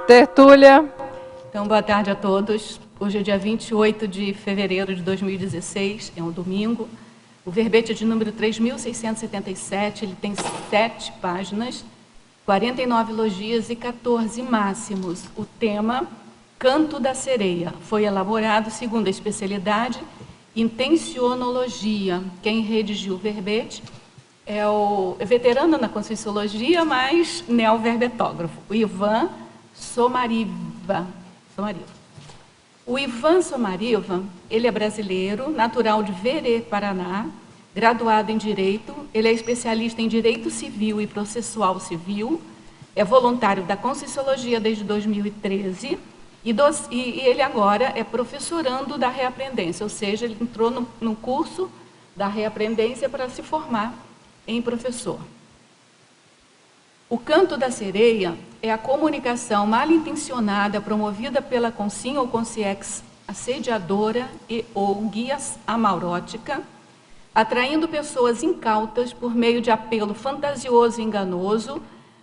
Tertúlia. Então, boa tarde a todos. Hoje é dia 28 de fevereiro de 2016, é um domingo. O verbete é de número 3.677, ele tem 7 páginas, 49 elogias e 14 máximos. O tema, Canto da Sereia, foi elaborado segundo a especialidade Intencionologia. Quem redigiu o verbete é o veterano na Conscienciologia, mas neoverbetógrafo, o Ivan Somariva. O Ivan Somariva, ele é brasileiro, natural de Verê, Paraná, graduado em Direito, ele é especialista em Direito Civil e Processual Civil, é voluntário da Conscienciologia desde 2013 e ele agora é professorando da reaprendência, ou seja, ele entrou no curso da reaprendência para se formar em professor. O canto da sereia é a comunicação mal intencionada promovida pela consim ou consciex assediadora e ou guia amaurótica, atraindo pessoas incautas por meio de apelo fantasioso e enganoso,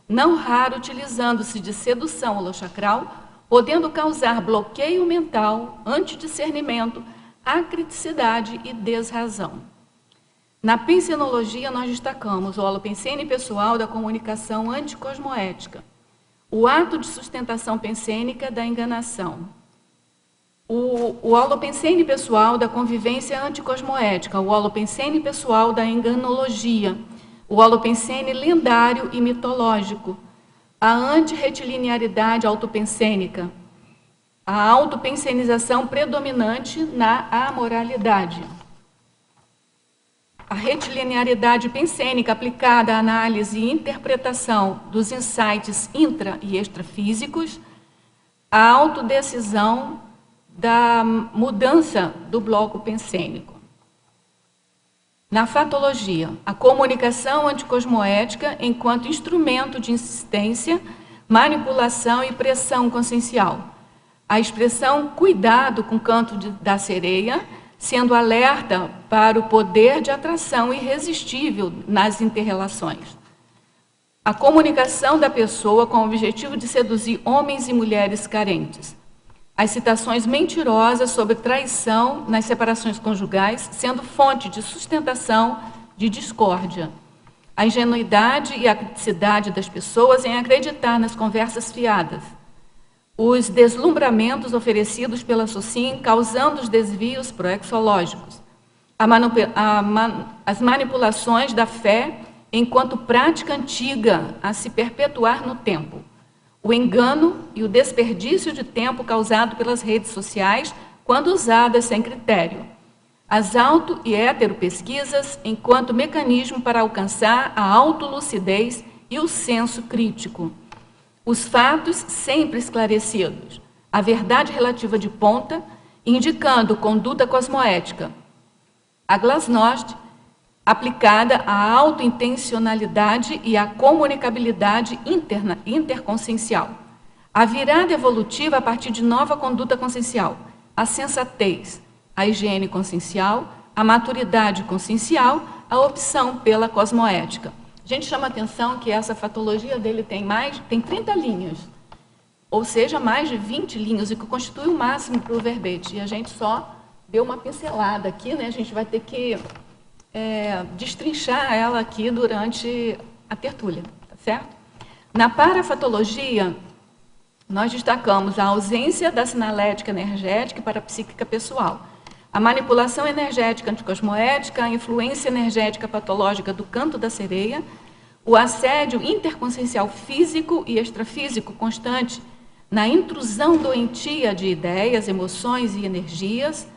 não raro utilizando-se de sedução holochacral, podendo causar bloqueio mental, antidiscernimento, acriticidade e desrazão. Na pensenologia, nós destacamos o holopensene pessoal da comunicação anticosmoética, o ato de sustentação pensênica da enganação, o holopensene pessoal da convivência anticosmoética, o holopensene pessoal da enganologia, o holopensene lendário e mitológico, a antirretilinearidade autopensênica, a autopensenização predominante na amoralidade. A retilinearidade pensênica aplicada à análise e interpretação dos insights intra- e extrafísicos, a autodecisão da mudança do bloco pensênico. Na fatologia, a comunicação anticosmoética enquanto instrumento de insistência, manipulação e pressão consciencial. A expressão cuidado com o canto da sereia, sendo alerta para o poder de atração irresistível nas interrelações. A comunicação da pessoa com o objetivo de seduzir homens e mulheres carentes. As citações mentirosas sobre traição nas separações conjugais, sendo fonte de sustentação de discórdia. A ingenuidade e a criticidade das pessoas em acreditar nas conversas fiadas. Os deslumbramentos oferecidos pela SOCIM causando os desvios proexológicos, as manipulações da fé enquanto prática antiga a se perpetuar no tempo, o engano e o desperdício de tempo causado pelas redes sociais quando usadas sem critério, as auto- e heteropesquisas enquanto mecanismo para alcançar a autolucidez e o senso crítico. Os fatos sempre esclarecidos, a verdade relativa de ponta, indicando conduta cosmoética. A glasnost, aplicada à autointencionalidade e à comunicabilidade interconsciencial. A virada evolutiva a partir de nova conduta consciencial. A sensatez, a higiene consciencial, a maturidade consciencial, a opção pela cosmoética. A gente chama a atenção que essa fatologia dele tem 30 linhas, ou seja, mais de 20 linhas, o que constitui o máximo para o verbete. E a gente só deu uma pincelada aqui, né? A gente vai ter que destrinchar ela aqui durante a tertúlia, tá certo? Na parafatologia, nós destacamos a ausência da sinalética energética para a psíquica pessoal, a manipulação energética anticosmoética, a influência energética patológica do canto da sereia, o assédio interconsciencial físico e extrafísico constante na intrusão doentia de ideias, emoções e energias,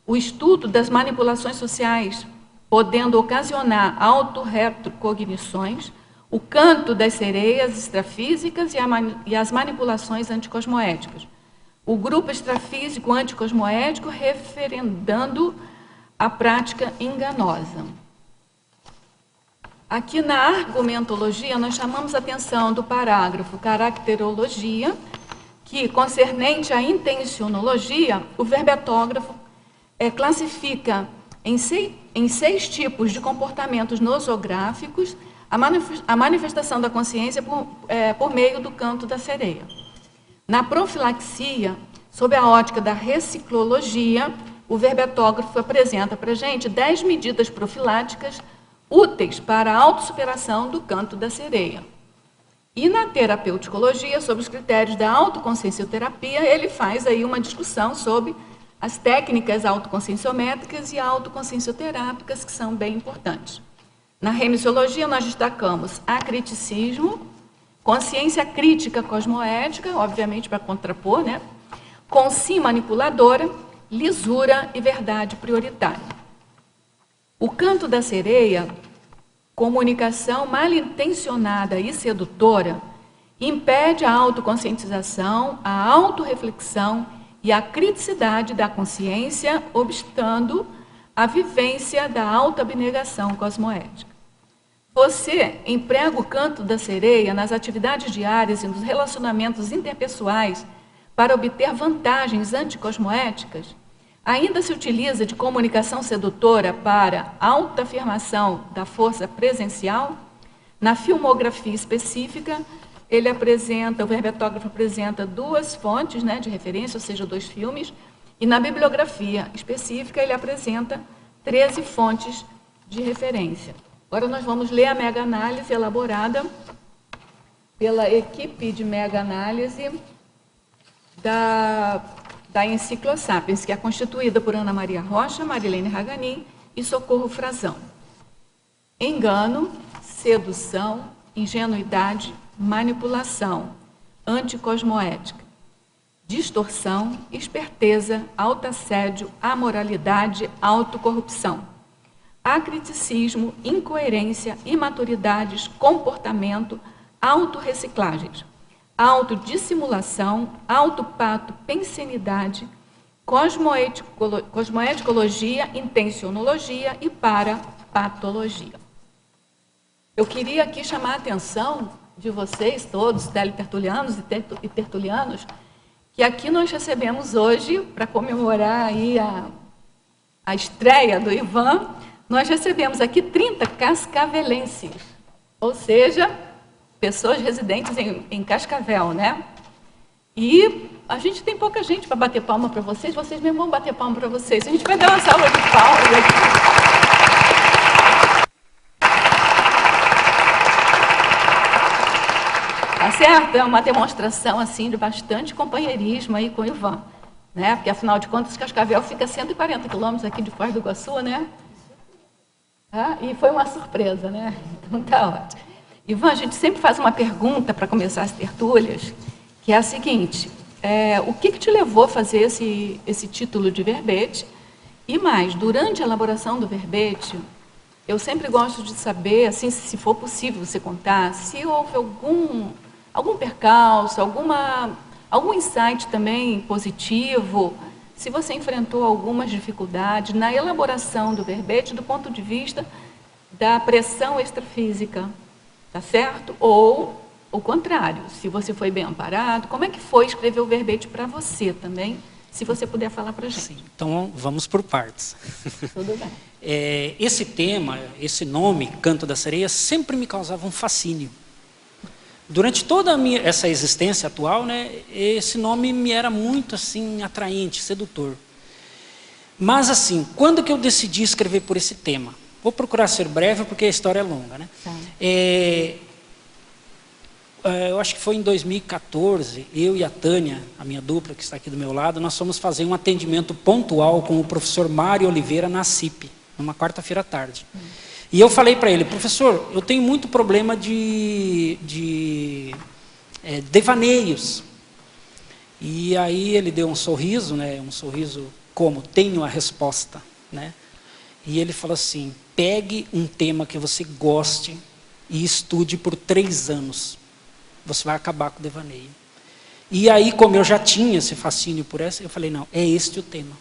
o estudo das manipulações sociais, podendo ocasionar autorretrocognições, o canto das sereias extrafísicas e as manipulações anticosmoéticas. O grupo extrafísico anticosmoético referendando a prática enganosa. Aqui na argumentologia, nós chamamos a atenção do parágrafo caracterologia, que, concernente à intencionologia, o verbetógrafo classifica em 6 tipos de comportamentos nosográficos a manifestação da consciência por meio do canto da sereia. Na profilaxia, sob a ótica da reciclologia, o verbetógrafo apresenta para a gente 10 medidas profiláticas úteis para a autossuperação do canto da sereia. E na terapeuticologia, sobre os critérios da autoconsciencioterapia, ele faz aí uma discussão sobre as técnicas autoconscienciométricas e autoconsciencioterápicas, que são bem importantes. Na remissiologia, nós destacamos acriticismo, consciência crítica cosmoética, obviamente para contrapor, né? Consim manipuladora, lisura e verdade prioritária. O canto da sereia, comunicação mal intencionada e sedutora, impede a autoconscientização, a autorreflexão e a criticidade da consciência, obstando a vivência da autoabnegação cosmoética. Você emprega o canto da sereia nas atividades diárias e nos relacionamentos interpessoais para obter vantagens anticosmoéticas? Ainda se utiliza de comunicação sedutora para autoafirmação da força presencial? Na filmografia específica, o verbetógrafo apresenta 2 fontes, né, de referência, ou seja, 2 filmes, e na bibliografia específica ele apresenta 13 fontes de referência. Agora nós vamos ler a mega-análise elaborada pela equipe de mega-análise da Enciclosapiens, que é constituída por Ana Maria Rocha, Marilene Raganin e Socorro Frazão. Engano, sedução, ingenuidade, manipulação, anticosmoética, distorção, esperteza, autoassédio, amoralidade, autocorrupção, acriticismo, incoerência, imaturidades, comportamento, autorreciclagens, autodissimulação, autopato, pensenidade, cosmoeticologia, intencionologia e parapatologia. Eu queria aqui chamar a atenção de vocês todos, teletertulianos e tertulianos, que aqui nós recebemos hoje, para comemorar aí a estreia do Ivan, nós recebemos aqui 30 cascavelenses, ou seja, pessoas residentes em Cascavel, né? E a gente tem pouca gente para bater palma para vocês mesmos vão bater palma para vocês. A gente vai dar uma salva de palmas aqui. Tá certo? É uma demonstração assim de bastante companheirismo aí com o Ivan, né? Porque afinal de contas Cascavel fica a 140 quilômetros aqui de Foz do Iguaçu, né? Ah, e foi uma surpresa, né? Então tá ótimo. Ivan, a gente sempre faz uma pergunta para começar as tertúlias, que é a seguinte: o que te levou a fazer esse título de verbete? E mais, durante a elaboração do verbete, eu sempre gosto de saber, assim, se for possível você contar, se houve algum percalço, algum insight também positivo, se você enfrentou algumas dificuldades na elaboração do verbete do ponto de vista da pressão extrafísica, tá certo? Ou o contrário, se você foi bem amparado, como é que foi escrever o verbete para você também, se você puder falar para a gente. Sim, então vamos por partes. Tudo bem. Esse tema, esse nome, Canto da Sereia, sempre me causava um fascínio. Durante toda essa existência atual, né, esse nome me era muito assim atraente, sedutor. Mas assim, quando que eu decidi escrever por esse tema? Vou procurar ser breve porque a história é longa, né? Tá. Eu acho que foi em 2014, eu e a Tânia, a minha dupla que está aqui do meu lado, nós fomos fazer um atendimento pontual com o professor Mário Oliveira na CIP, numa quarta-feira à tarde. E eu falei para ele: professor, eu tenho muito problema de devaneios. E aí ele deu um sorriso, né? Um sorriso como: tenho a resposta, né? E ele falou assim: pegue um tema que você goste e estude por 3 anos. Você vai acabar com o devaneio. E aí, como eu já tinha esse fascínio por essa, eu falei: não, é este o tema.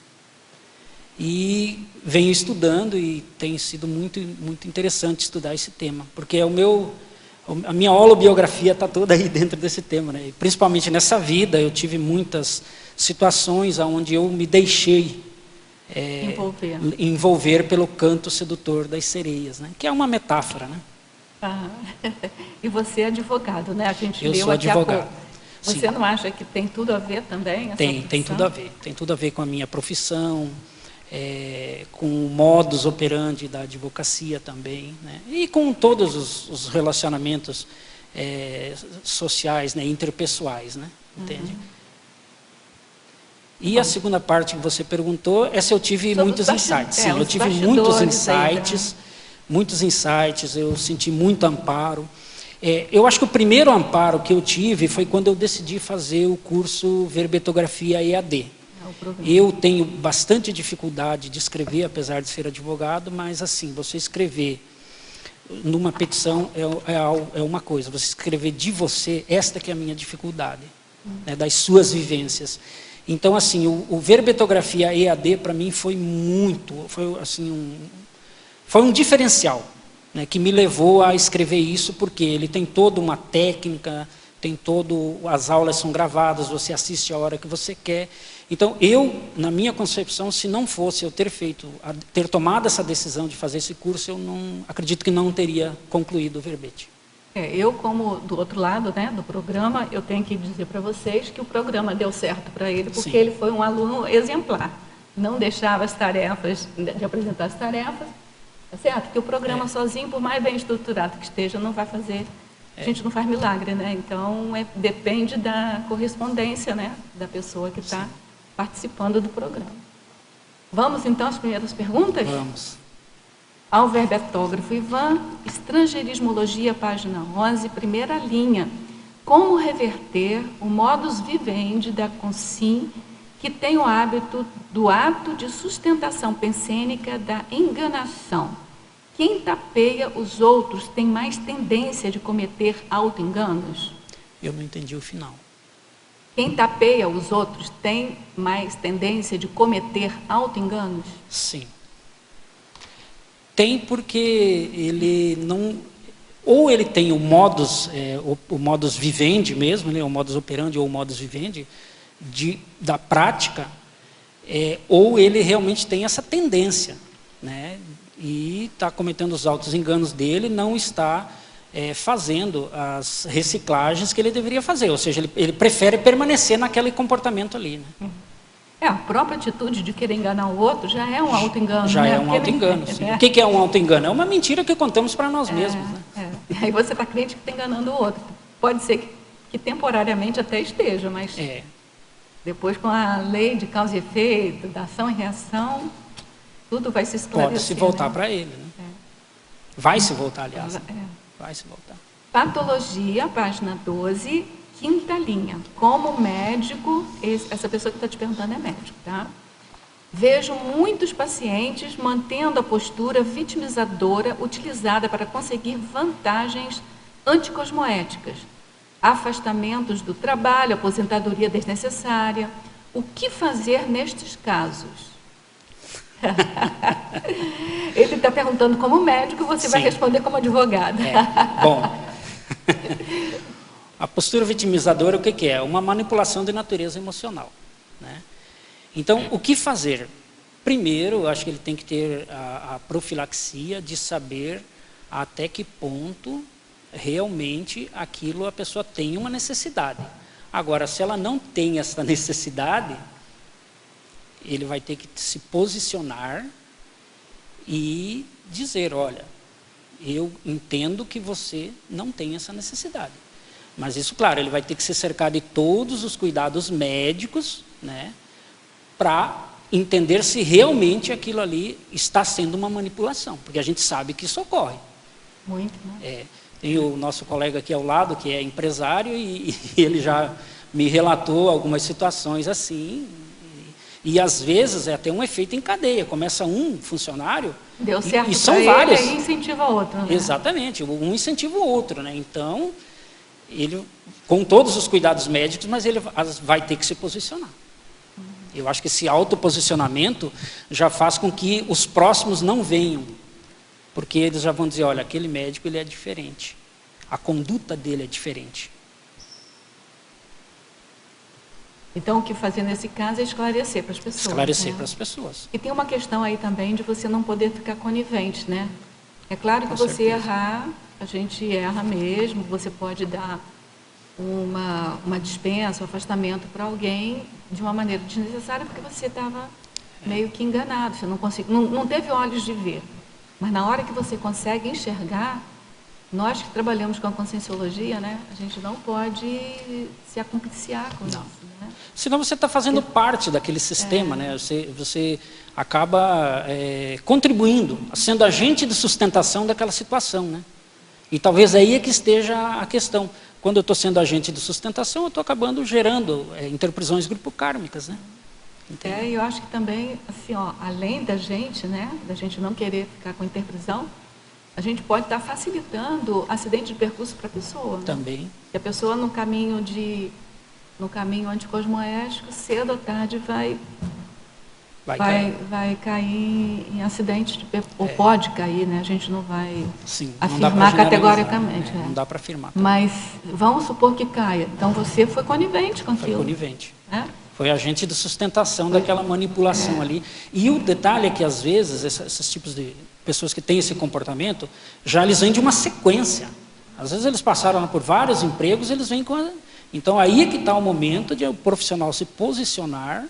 E venho estudando e tem sido muito, muito interessante estudar esse tema, porque a minha holobiografia está toda aí dentro desse tema, né? E principalmente nessa vida eu tive muitas situações onde eu me deixei envolver pelo canto sedutor das sereias, né? Que é uma metáfora, né? Ah, e você é advogado, né? A gente eu leu sou aqui advogado. há pouco. Você não acha que tem tudo a ver também? Tem tudo a ver. Tem tudo a ver com a minha profissão, com o modus operandi da advocacia também, né? E com todos os relacionamentos sociais, né, interpessoais, né? Entende? E a segunda parte que você perguntou é se eu tive muitos insights. Sim, eu tive muitos insights, eu senti muito amparo. Eu acho que o primeiro amparo que eu tive foi quando eu decidi fazer o curso Verbetografia EAD. Eu tenho bastante dificuldade de escrever, apesar de ser advogado, mas assim, você escrever numa petição é uma coisa, você escrever de você, esta que é a minha dificuldade, né, das suas vivências. Então, assim, o Verbetografia EAD para mim foi um diferencial, né, que me levou a escrever isso, porque ele tem toda uma técnica, as aulas são gravadas, você assiste a hora que você quer. Então, na minha concepção, se não fosse eu ter tomado essa decisão de fazer esse curso, eu acredito que não teria concluído o verbete. Eu, como do outro lado, né, do programa, eu tenho que dizer para vocês que o programa deu certo para ele, porque Sim. ele foi um aluno exemplar. Não deixava as tarefas, de apresentar as tarefas, tá certo? Porque o programa sozinho, por mais bem estruturado que esteja, não vai fazer... A gente não faz milagre, né? Então, depende da correspondência, né, da pessoa que está participando do programa. Vamos, então, às primeiras perguntas? Vamos. Ao verbetógrafo Ivan, Estrangeirismologia, página 11, primeira linha. Como reverter o modus vivendi da Consim, que tem o hábito do ato de sustentação pensênica da enganação? Quem tapeia os outros tem mais tendência de cometer auto-enganos? Eu não entendi o final. Quem tapeia os outros tem mais tendência de cometer auto-enganos? Sim. Tem, porque ele não... Ou ele tem o modus vivendi mesmo, né, o modus operandi ou o modus vivendi da prática, ou ele realmente tem essa tendência, né, e está cometendo os auto-enganos dele, não está fazendo as reciclagens que ele deveria fazer, ou seja, ele prefere permanecer naquele comportamento ali, né? A própria atitude de querer enganar o outro já é um auto-engano. Já é um auto-engano, sim. O que é um auto-engano? É uma mentira que contamos para nós mesmos, né? Aí você está crente que está enganando o outro. Pode ser que temporariamente até esteja, mas depois com a lei de causa e efeito, da ação e reação, tudo vai se esclarecer. Pode se voltar, né, para ele, né? Vai se voltar, aliás. Vai se voltar. Patologia, página 12, quinta linha. Como médico, essa pessoa que está te perguntando é médico, tá? Vejo muitos pacientes mantendo a postura vitimizadora utilizada para conseguir vantagens anticosmoéticas, afastamentos do trabalho, aposentadoria desnecessária. O que fazer nestes casos? Ele está perguntando como médico e você vai responder como advogado. Bom, a postura vitimizadora, o que é? Uma manipulação de natureza emocional, né? Então, o que fazer? Primeiro, eu acho que ele tem que ter a profilaxia de saber até que ponto realmente aquilo a pessoa tem uma necessidade. Agora, se ela não tem essa necessidade, ele vai ter que se posicionar e dizer, olha, eu entendo que você não tem essa necessidade. Mas isso, claro, ele vai ter que se cercar de todos os cuidados médicos, né, para entender se realmente aquilo ali está sendo uma manipulação, porque a gente sabe que isso ocorre. Muito, né? Tem o nosso colega aqui ao lado, que é empresário, e ele já me relatou algumas situações assim, e às vezes é até um efeito em cadeia. Começa um funcionário, deu certo, e são vários. E incentiva o outro, né? Exatamente, um incentiva o outro, né? Então, ele, com todos os cuidados médicos, mas ele vai ter que se posicionar. Eu acho que esse autoposicionamento já faz com que os próximos não venham, porque eles já vão dizer, olha, aquele médico ele é diferente, a conduta dele é diferente. Então, o que fazer nesse caso é esclarecer para as pessoas. Esclarecer, né, para as pessoas. E tem uma questão aí também de você não poder ficar conivente, né? É claro que Com você certeza. errar, a gente erra mesmo, você pode dar uma dispensa, um afastamento para alguém de uma maneira desnecessária, porque você estava meio que enganado, você não teve olhos de ver. Mas na hora que você consegue enxergar, nós que trabalhamos com a conscienciologia, né, a gente não pode se acompliciar com isso. Né? Senão você está fazendo parte daquele sistema, né? Você acaba contribuindo, sendo agente de sustentação daquela situação. Né? E talvez aí é que esteja a questão. Quando eu estou sendo agente de sustentação, eu estou acabando gerando interprisões grupo-kármicas. Né? E eu acho que também, assim, ó, além da gente, né, da gente não querer ficar com interprisão, a gente pode estar facilitando acidente de percurso para a pessoa. Né? Também. Se a pessoa no caminho anticosmoético, cedo ou tarde vai cair em acidente de percurso, ou pode cair, né? A gente não vai afirmar categoricamente. Não dá para afirmar. Mas vamos supor que caia. Então você foi conivente com aquilo. Foi conivente. Foi agente de sustentação daquela manipulação ali. E o detalhe é que, às vezes, esses tipos de pessoas que têm esse comportamento, já eles vêm de uma sequência. Às vezes eles passaram por vários empregos, eles vêm com... Então, aí é que está o momento de o profissional se posicionar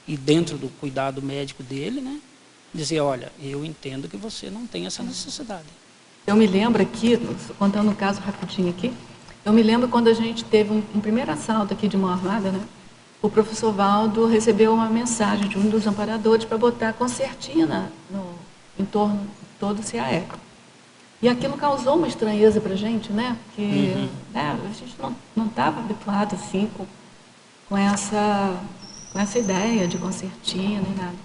e dentro do cuidado médico dele, né, dizer, olha, eu entendo que você não tem essa necessidade. Eu me lembro aqui, contando um caso rapidinho aqui, eu me lembro quando a gente teve um primeiro assalto aqui de mão armada, né? O professor Valdo recebeu uma mensagem de um dos amparadores para botar concertina no entorno todo o CAE. E aquilo causou uma estranheza para a gente, né? Porque a gente não estava habituado assim com essa ideia de concertina e nada.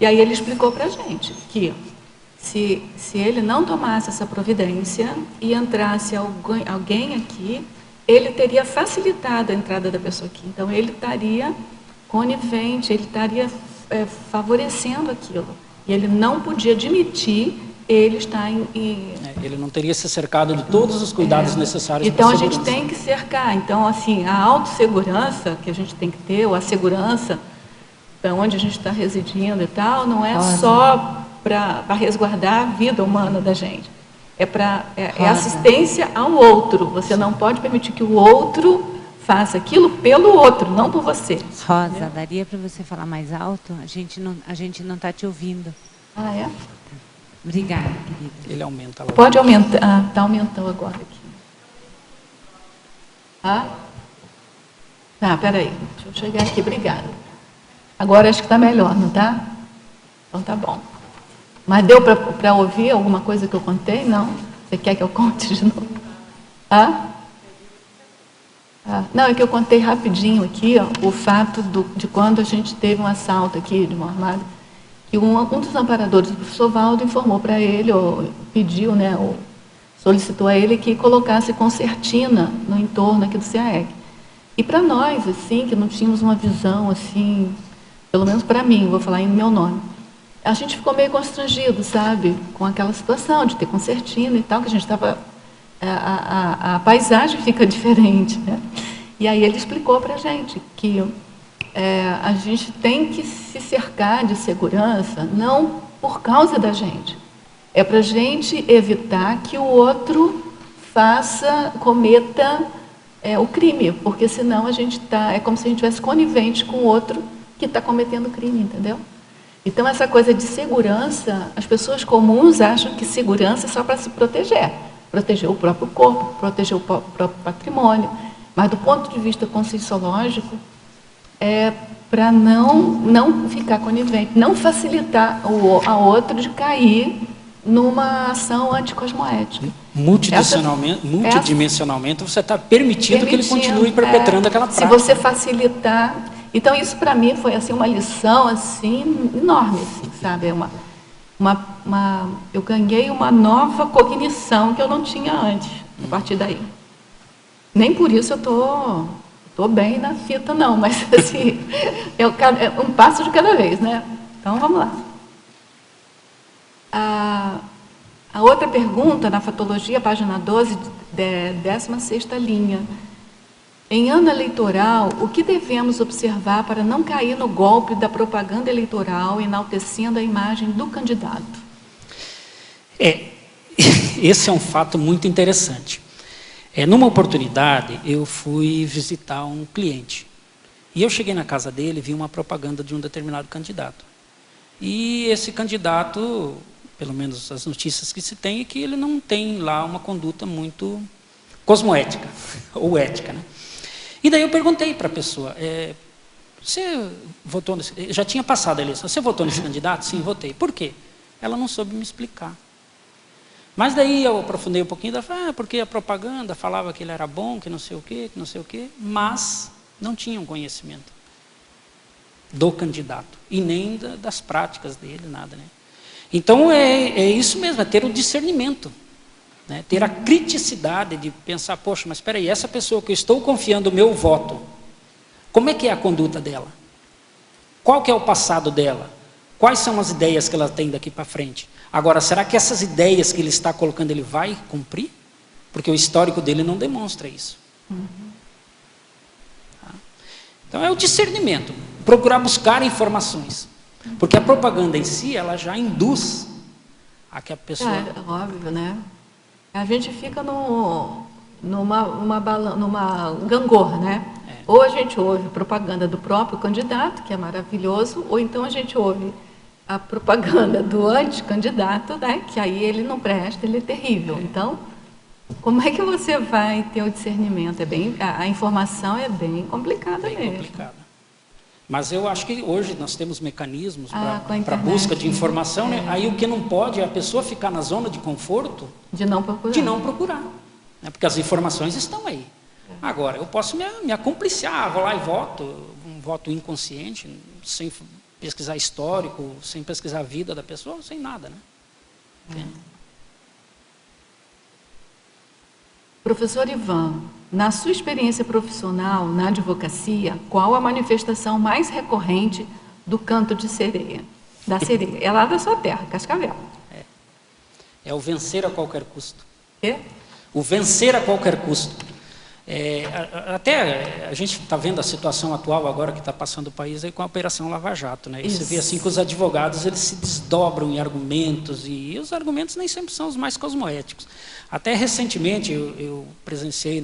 E aí ele explicou para a gente que se ele não tomasse essa providência e entrasse alguém aqui, ele teria facilitado a entrada da pessoa aqui. Então, ele estaria conivente, ele estaria favorecendo aquilo. E ele não podia admitir ele estar ele não teria se cercado de todos os cuidados necessários então, para a segurança. Então, a gente tem que cercar. Então, assim, a autossegurança que a gente tem que ter, ou a segurança para onde a gente está residindo e tal, não é só para resguardar a vida humana da gente. É assistência ao outro. Você não pode permitir que o outro faça aquilo pelo outro, não por você. Rosa, daria para você falar mais alto? A gente não está te ouvindo. Ah, é? Obrigada, querida. Ele aumenta lá. Pode aumentar. Está aumentando agora aqui. Tá, peraí. Deixa eu chegar aqui. Obrigada. Agora acho que está melhor, não está? Então tá bom. Mas deu para ouvir alguma coisa que eu contei? Não? Você quer que eu conte de novo? Não, é que eu contei rapidinho aqui, ó, o fato de quando a gente teve um assalto aqui de mão armada, que um dos amparadores do professor Valdo informou para ele, ou pediu, né, ou solicitou a ele que colocasse concertina no entorno aqui do CAEC. E para nós, assim, que não tínhamos uma visão, assim, pelo menos para mim, vou falar em meu nome, a gente ficou meio constrangido, sabe, com aquela situação de ter concertina e tal, que a gente estava... A paisagem fica diferente, né? E aí ele explicou para a gente que a gente tem que se cercar de segurança, não por causa da gente. É para a gente evitar que o outro cometa o crime, porque senão a gente é como se a gente estivesse conivente com o outro que está cometendo crime, entendeu? Então, essa coisa de segurança, as pessoas comuns acham que segurança é só para se proteger. Proteger o próprio corpo, proteger o próprio patrimônio. Mas, do ponto de vista conscienciológico, é para não ficar conivente, não facilitar ao outro de cair numa ação anticosmoética. Multidimensionalmente, você está permitindo que ele continue perpetrando aquela prática. Se você facilitar... Então, isso para mim foi assim, uma lição assim, enorme, assim, sabe? Eu ganhei uma nova cognição que eu não tinha antes, a partir daí. Nem por isso eu tô bem na fita, não, mas assim, é um passo de cada vez, né? Então, vamos lá. A outra pergunta, na Fatologia, página 12, 16ª linha. Em ano eleitoral, o que devemos observar para não cair no golpe da propaganda eleitoral enaltecendo a imagem do candidato? Esse é um fato muito interessante. Numa oportunidade, eu fui visitar um cliente. E eu cheguei na casa dele e vi uma propaganda de um determinado candidato. E esse candidato, pelo menos as notícias que se tem, é que ele não tem lá uma conduta muito cosmoética, ou ética, né? E daí eu perguntei para a pessoa, você votou nesse... Já tinha passado a eleição, você votou nesse candidato? Sim, votei. Por quê? Ela não soube me explicar. Mas daí eu aprofundei um pouquinho, ela falou, porque a propaganda falava que ele era bom, que não sei o quê, mas não tinham conhecimento do candidato, e nem das práticas dele, nada, né? Então é isso mesmo, é ter o discernimento, né? Ter a criticidade de pensar, poxa, mas espera aí, essa pessoa que eu estou confiando o meu voto, como é que é a conduta dela? Qual que é o passado dela? Quais são as ideias que ela tem daqui para frente? Agora, será que essas ideias que ele está colocando, ele vai cumprir? Porque o histórico dele não demonstra isso. Então é o discernimento, procurar buscar informações. Porque a propaganda em si, ela já induz a que a pessoa... óbvio, né? A gente fica numa gangorra, né? Ou a gente ouve propaganda do próprio candidato, que é maravilhoso, ou então a gente ouve a propaganda do anticandidato, né? Que aí ele não presta, ele é terrível. Então, como é que você vai ter o discernimento? A informação é bem complicada mesmo. Complicada. Mas eu acho que hoje nós temos mecanismos para internet, busca de informação, né? Aí o que não pode é a pessoa ficar na zona de conforto de não procurar. Né? Porque as informações estão aí. Agora, eu posso me acompliciar, vou lá e voto, um voto inconsciente, sem pesquisar histórico, sem pesquisar a vida da pessoa, sem nada, né? Professor Ivan, na sua experiência profissional na advocacia, qual a manifestação mais recorrente do canto de sereia? Da sereia. É lá da sua terra, Cascavel. É o vencer a qualquer custo. É? O vencer a qualquer custo. Até a gente está vendo a situação atual agora que está passando o país aí com a Operação Lava Jato, né? E você vê assim que os advogados eles se desdobram em argumentos e os argumentos nem sempre são os mais cosmoéticos. Até recentemente eu presenciei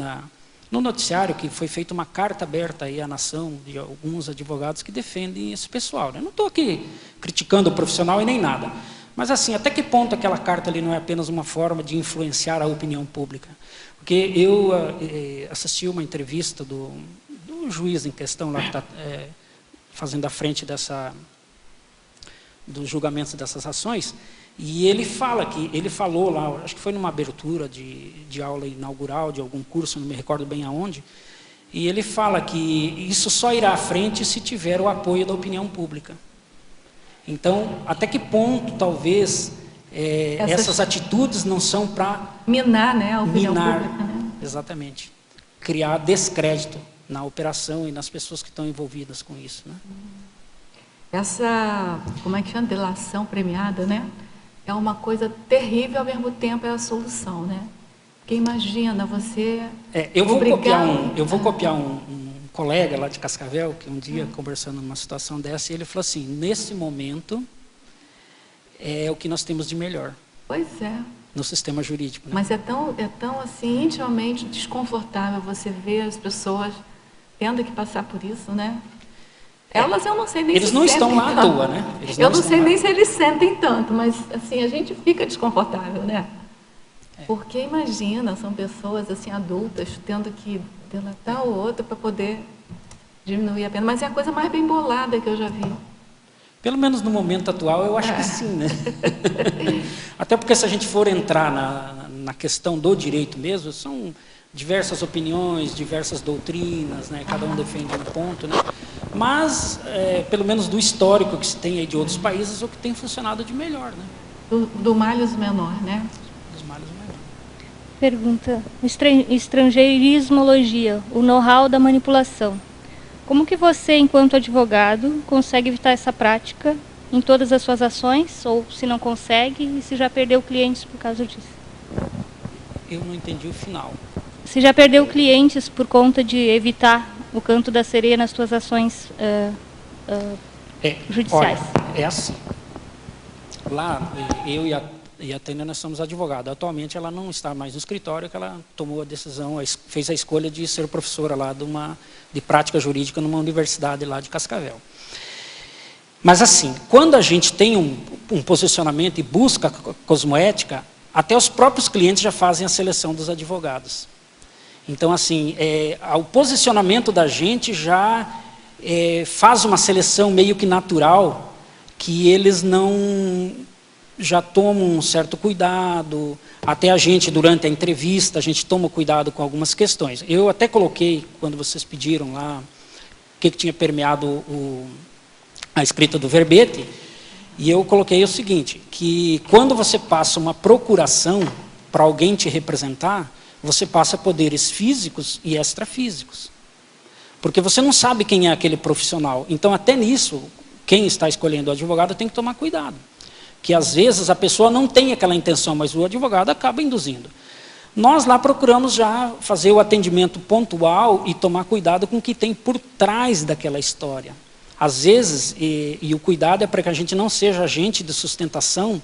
no noticiário que foi feita uma carta aberta aí à nação de alguns advogados que defendem esse pessoal, né? Não estou aqui criticando o profissional e nem nada, mas assim, até que ponto aquela carta ali não é apenas uma forma de influenciar a opinião pública? Porque eu assisti uma entrevista do juiz em questão lá que está fazendo a frente dos julgamentos dessas ações, e ele falou lá, acho que foi numa abertura de aula inaugural de algum curso, não me recordo bem aonde, e ele fala que isso só irá à frente se tiver o apoio da opinião pública. Então, até que ponto talvez essas atitudes não são para minar, né, a opinião pública, né? Exatamente. Criar descrédito na operação e nas pessoas que estão envolvidas com isso, né? Essa, como é que chama? Delação premiada, né? É uma coisa terrível, ao mesmo tempo é a solução, né? Porque imagina você... eu vou copiar um colega lá de Cascavel, que um dia, conversando numa situação dessa, ele falou assim, nesse momento, é o que nós temos de melhor. Pois é. No sistema jurídico, né? Mas é tão assim, intimamente desconfortável você ver as pessoas tendo que passar por isso, né? Elas, eu não sei nem eles se não sentem estão lá à tanto. toa, né? Eu não sei nem se eles sentem tanto, mas assim, a gente fica desconfortável, né? Porque imagina, são pessoas assim adultas tendo que delatar o outro para poder diminuir a pena. Mas é a coisa mais bem bolada que eu já vi. Pelo menos no momento atual, eu acho que sim, né? Até porque se a gente for entrar na questão do direito mesmo, são diversas opiniões, diversas doutrinas, né? Cada um defende um ponto, né? Mas, pelo menos do histórico que se tem aí de outros países, o que tem funcionado de melhor, né? Do malus menor, né? Dos males menor. Pergunta, estrangeirismologia, o know-how da manipulação. Como que você, enquanto advogado, consegue evitar essa prática em todas as suas ações? Ou se não consegue, e se já perdeu clientes por causa disso? Eu não entendi o final. Se já perdeu clientes por conta de evitar o canto da sereia nas suas ações judiciais? Olha, é assim. Lá, eu E a Tânia, nós somos advogados. Atualmente ela não está mais no escritório, que ela tomou a decisão, fez a escolha de ser professora lá de prática jurídica numa universidade lá de Cascavel. Mas assim, quando a gente tem um posicionamento e busca cosmoética, até os próprios clientes já fazem a seleção dos advogados. Então assim, o posicionamento da gente já faz uma seleção meio que natural, que eles não... já tomam um certo cuidado, até a gente, durante a entrevista, a gente toma cuidado com algumas questões. Eu até coloquei, quando vocês pediram lá, o que tinha permeado a escrita do verbete, e eu coloquei o seguinte, que quando você passa uma procuração para alguém te representar, você passa poderes físicos e extrafísicos. Porque você não sabe quem é aquele profissional. Então, até nisso, quem está escolhendo o advogado tem que tomar cuidado. Que às vezes a pessoa não tem aquela intenção, mas o advogado acaba induzindo. Nós lá procuramos já fazer o atendimento pontual e tomar cuidado com o que tem por trás daquela história. Às vezes, e o cuidado é para que a gente não seja agente de sustentação,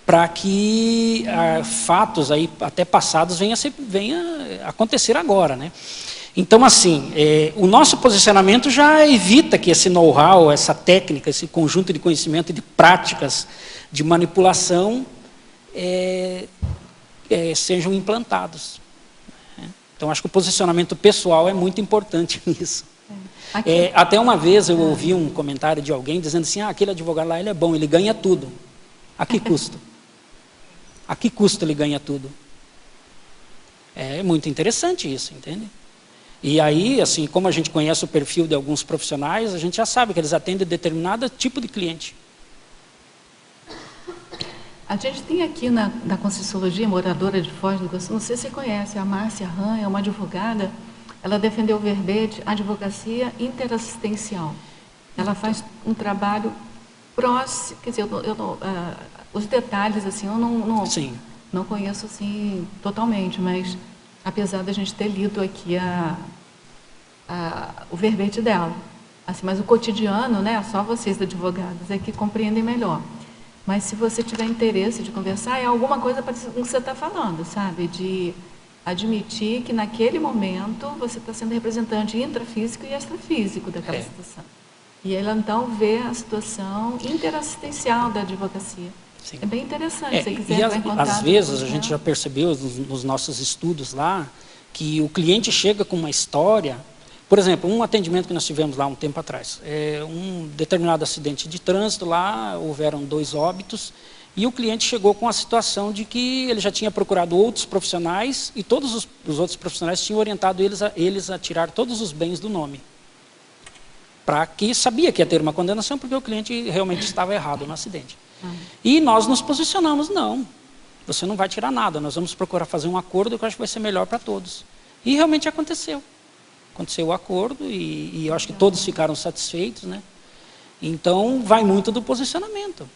para que fatos aí até passados venha acontecer agora, né? Então, assim, o nosso posicionamento já evita que esse know-how, essa técnica, esse conjunto de conhecimento e de práticas de manipulação sejam implantados. Então, acho que o posicionamento pessoal é muito importante nisso. Até uma vez eu ouvi um comentário de alguém dizendo assim, aquele advogado lá, ele é bom, ele ganha tudo. A que custo? A que custo ele ganha tudo? É muito interessante isso, entende? E aí, assim, como a gente conhece o perfil de alguns profissionais, a gente já sabe que eles atendem determinado tipo de cliente. A gente tem aqui na Conscienciologia, moradora de Foz do Iguaçu, não sei se você conhece, a Márcia Ran, é uma advogada, ela defendeu o verbete Advocacia Interassistencial. Ela faz um trabalho próximo, quer dizer, os detalhes, assim, eu não conheço assim, totalmente, mas... apesar da gente ter lido aqui o verbete dela. Assim, mas o cotidiano, né, só vocês advogados é que compreendem melhor. Mas se você tiver interesse de conversar, é alguma coisa parecida com o que você está falando, sabe? De admitir que naquele momento você está sendo representante intrafísico e extrafísico daquela situação. E ela então vê a situação interassistencial da advocacia. Sim. É bem interessante, se você quiser entrar em contato. Às vezes a gente já percebeu nos nossos estudos lá, que o cliente chega com uma história, por exemplo, um atendimento que nós tivemos lá um tempo atrás, um determinado acidente de trânsito lá, houveram 2 óbitos, e o cliente chegou com a situação de que ele já tinha procurado outros profissionais, e todos os outros profissionais tinham orientado eles a tirar todos os bens do nome. Para que sabia que ia ter uma condenação, porque o cliente realmente estava errado no acidente. E nós nos posicionamos, não, você não vai tirar nada, nós vamos procurar fazer um acordo que eu acho que vai ser melhor para todos. E realmente aconteceu. Aconteceu o acordo e eu acho que todos ficaram satisfeitos, né? Então, vai muito do posicionamento.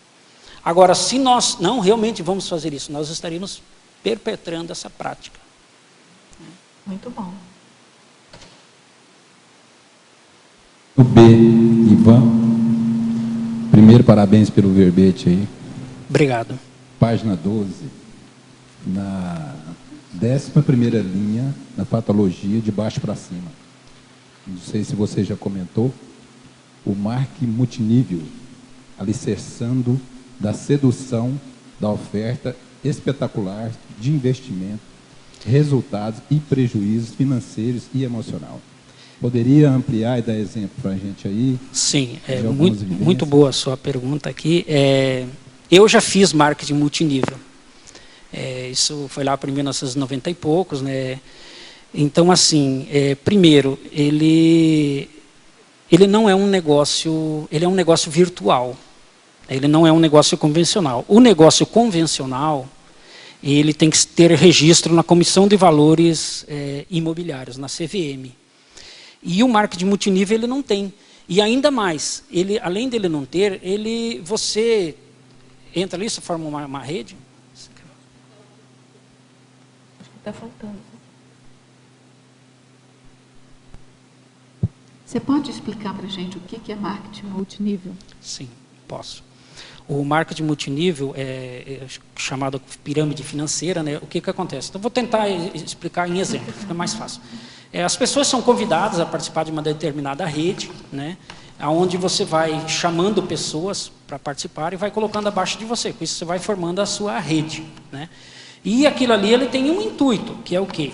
Agora, se nós não realmente vamos fazer isso, nós estaríamos perpetrando essa prática. Muito bom. O B, Ivan. Primeiro, parabéns pelo verbete aí. Obrigado. Página 12, na 11ª linha, na patologia, de baixo para cima. Não sei se você já comentou. O marketing multinível, alicerçando da sedução da oferta espetacular de investimento, resultados e prejuízos financeiros e emocional. Poderia ampliar e dar exemplo para a gente aí? Sim, muito boa a sua pergunta aqui. Eu já fiz marketing multinível. Isso foi lá para 1990 e poucos, né? Então, assim, primeiro, ele não é um negócio, ele é um negócio virtual. Ele não é um negócio convencional. O negócio convencional, ele tem que ter registro na Comissão de Valores Imobiliários, na CVM. E o marketing multinível ele não tem. E ainda mais, além dele não ter, você entra ali, você forma uma rede. Acho que está faltando. Você pode explicar para a gente o que é marketing multinível? Sim, posso. o marketing multinível, chamado pirâmide financeira, né? O que acontece? Então, vou tentar explicar em exemplo, fica mais fácil. As pessoas são convidadas a participar de uma determinada rede, né? Onde você vai chamando pessoas para participar e vai colocando abaixo de você. Com isso, você vai formando a sua rede, né? E aquilo ali, ele tem um intuito, que é o quê?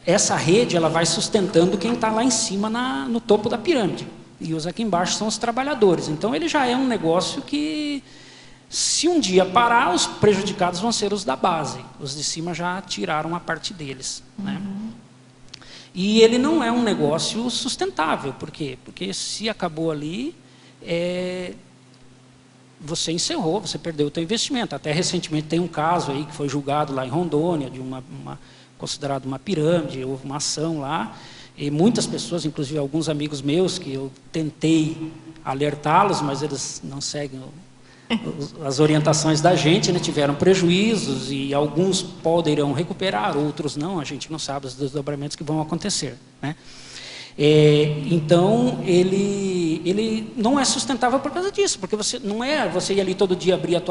Essa rede, ela vai sustentando quem está lá em cima, no topo da pirâmide. E os aqui embaixo são os trabalhadores. Então, ele já é um negócio que, se um dia parar, os prejudicados vão ser os da base. Os de cima já tiraram a parte deles, né? E ele não é um negócio sustentável. Por quê? Porque se acabou ali, você encerrou, você perdeu o seu investimento. Até recentemente tem um caso aí que foi julgado lá em Rondônia, de considerado uma pirâmide, houve uma ação lá, e muitas pessoas, inclusive alguns amigos meus, que eu tentei alertá-los, mas eles não seguem as orientações da gente, né, tiveram prejuízos, e alguns poderão recuperar, outros não, a gente não sabe os desdobramentos que vão acontecer, né? Então, ele não é sustentável por causa disso, porque não é você ir ali todo dia abrir a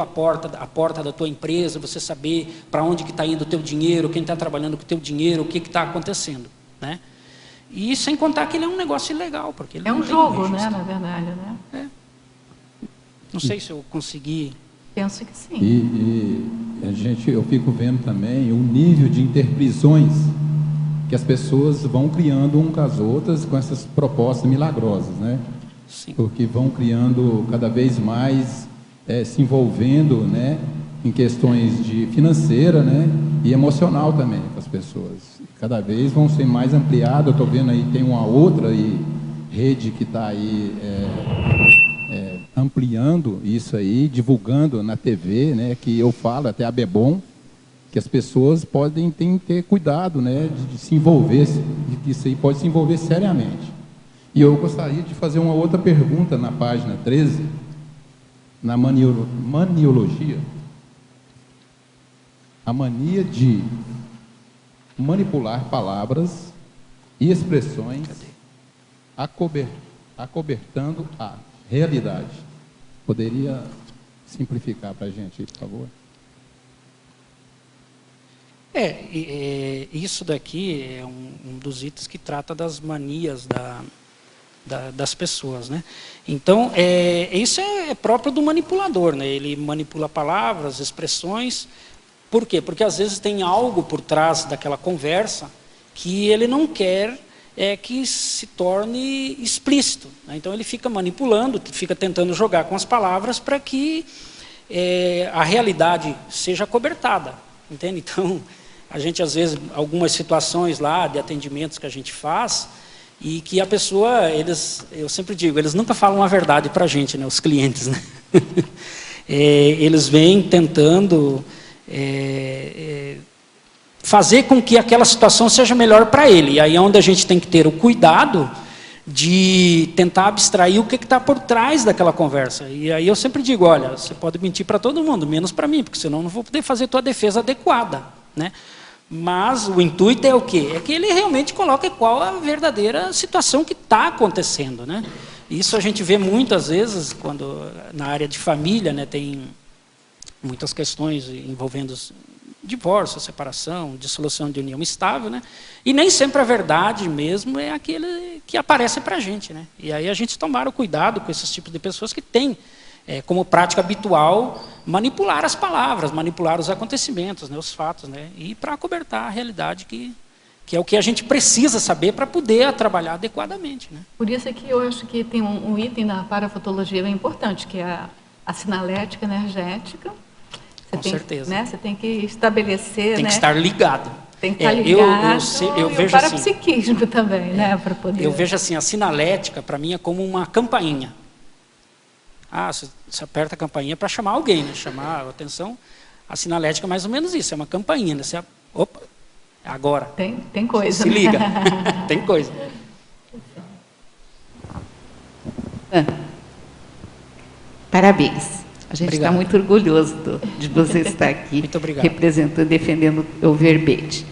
porta da tua empresa, você saber para onde que está indo o teu dinheiro, quem está trabalhando com o teu dinheiro, o que está acontecendo, né? E sem contar que ele é um negócio ilegal, porque ele é não um tem jogo, registro, né, na verdade, né? Não sei se eu consegui. Penso que sim. E eu fico vendo também o nível de interprisões que as pessoas vão criando umas com as outras com essas propostas milagrosas, né? Sim. Porque vão criando cada vez mais, se envolvendo, né, em questões de financeira, né, e emocional também com as pessoas. Cada vez vão ser mais ampliadas. Eu estou vendo aí, tem uma outra rede que está aí ampliando isso aí, divulgando na TV, né, que eu falo, até a Bebom, que as pessoas podem ter cuidado, né, de se envolver, de que isso aí pode se envolver seriamente. E eu gostaria de fazer uma outra pergunta na página 13, na maniologia. A mania de manipular palavras e expressões acobertando a realidade. Poderia simplificar para a gente, por favor? Isso daqui é um dos itens que trata das manias das pessoas, né? Então, isso é próprio do manipulador, né? Ele manipula palavras, expressões. Por quê? Porque às vezes tem algo por trás daquela conversa que ele não quer que se torne explícito, né? Então ele fica manipulando, fica tentando jogar com as palavras para que a realidade seja acobertada, entende? Então, a gente às vezes, algumas situações lá de atendimentos que a gente faz, e que a pessoa, eu sempre digo, eles nunca falam a verdade para a gente, né, os clientes, né? Eles vêm tentando fazer com que aquela situação seja melhor para ele. E aí é onde a gente tem que ter o cuidado de tentar abstrair o que está por trás daquela conversa. E aí eu sempre digo, olha, você pode mentir para todo mundo, menos para mim, porque senão eu não vou poder fazer tua defesa adequada, né? Mas o intuito é o quê? É que ele realmente coloque qual a verdadeira situação que está acontecendo, né? Isso a gente vê muitas vezes, quando na área de família, né, tem muitas questões envolvendo divórcio, separação, dissolução de união estável, né? E nem sempre a verdade mesmo é aquele que aparece para a gente, né? E aí a gente tomar o cuidado com esses tipos de pessoas que têm como prática habitual manipular as palavras, manipular os acontecimentos, né, os fatos, né? E para acobertar a realidade que é o que a gente precisa saber para poder trabalhar adequadamente, né? Por isso é que eu acho que tem um item na parafotologia bem importante, que é a sinalética energética. Com certeza. Né, você tem que estabelecer... Tem que né, estar ligado. Tem que estar ligado. Eu vejo o parapsiquismo assim, também, né? Para poder... Eu vejo assim, a sinalética, para mim, é como uma campainha. Você aperta a campainha para chamar alguém, né? Chamar a atenção. A sinalética é mais ou menos isso, é uma campainha, né? Você, opa, agora. Tem coisa. Se liga, tem coisa. Parabéns. A gente está muito orgulhoso de você estar aqui representando, defendendo o verbete.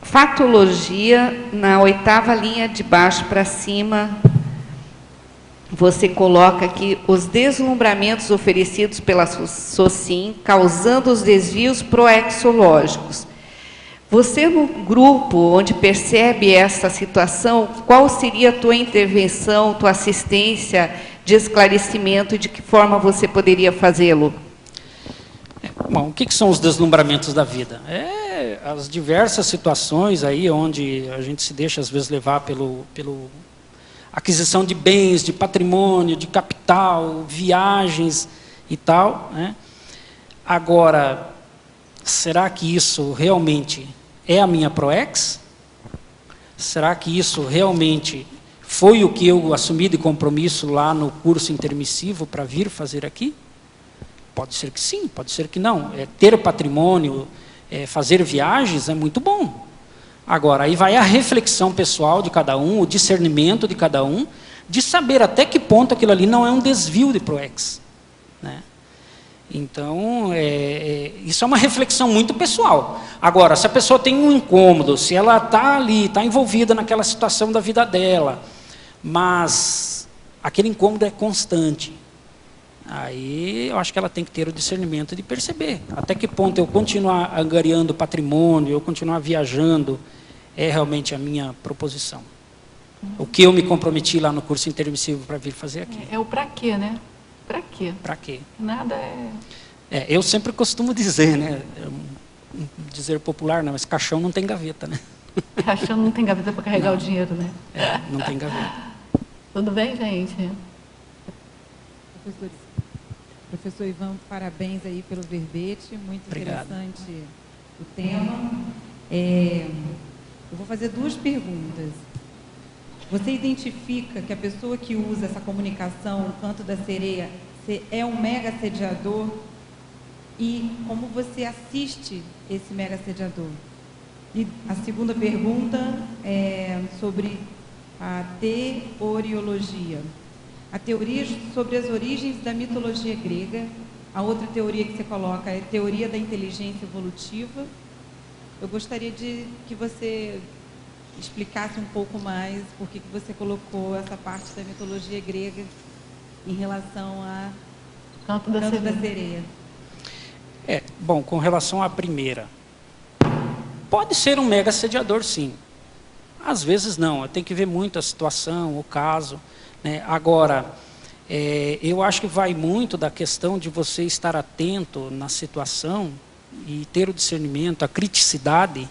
Fatologia, na 8ª linha de baixo para cima, você coloca aqui os deslumbramentos oferecidos pela SOCIM, causando os desvios proexológicos. Você, no grupo onde percebe essa situação, qual seria a tua intervenção, tua assistência de esclarecimento, e de que forma você poderia fazê-lo? Bom, o que são os deslumbramentos da vida? As diversas situações aí onde a gente se deixa, às vezes, levar pelo aquisição de bens, de patrimônio, de capital, viagens e tal, né? Agora, será que isso realmente é a minha ProEx? Será que isso realmente foi o que eu assumi de compromisso lá no curso intermissivo para vir fazer aqui? Pode ser que sim, pode ser que não. Ter patrimônio, fazer viagens é muito bom. Agora, aí vai a reflexão pessoal de cada um, o discernimento de cada um, de saber até que ponto aquilo ali não é um desvio de ProEx, né? Então, isso é uma reflexão muito pessoal. Agora, se a pessoa tem um incômodo, se ela está ali, está envolvida naquela situação da vida dela, mas aquele incômodo é constante, aí eu acho que ela tem que ter o discernimento de perceber até que ponto eu continuar angariando patrimônio, eu continuar viajando, é realmente a minha proposição. O que eu me comprometi lá no curso intermissivo para vir fazer aqui. É o para quê, né? Para quê? Para quê? Nada eu sempre costumo dizer, né? Dizer popular, não, mas caixão não tem gaveta, né? Caixão não tem gaveta para carregar o dinheiro, né? Não tem gaveta. Tudo bem, gente? Professor Ivan, parabéns aí pelo verbete, muito Obrigado. interessante o tema. Eu vou fazer 2 perguntas. Você identifica que a pessoa que usa essa comunicação, o canto da sereia, é um mega assediador? E como você assiste esse mega assediador? E a segunda pergunta é sobre a teoriologia. A teoria sobre as origens da mitologia grega. A outra teoria que você coloca é a teoria da inteligência evolutiva. Eu gostaria de que você explicasse um pouco mais por que você colocou essa parte da mitologia grega em relação a Canto da sereia. Bom, com relação à primeira, pode ser um mega assediador, sim. Às vezes não, tem que ver muito a situação, o caso, né? Agora, eu acho que vai muito da questão de você estar atento na situação e ter o discernimento, a criticidade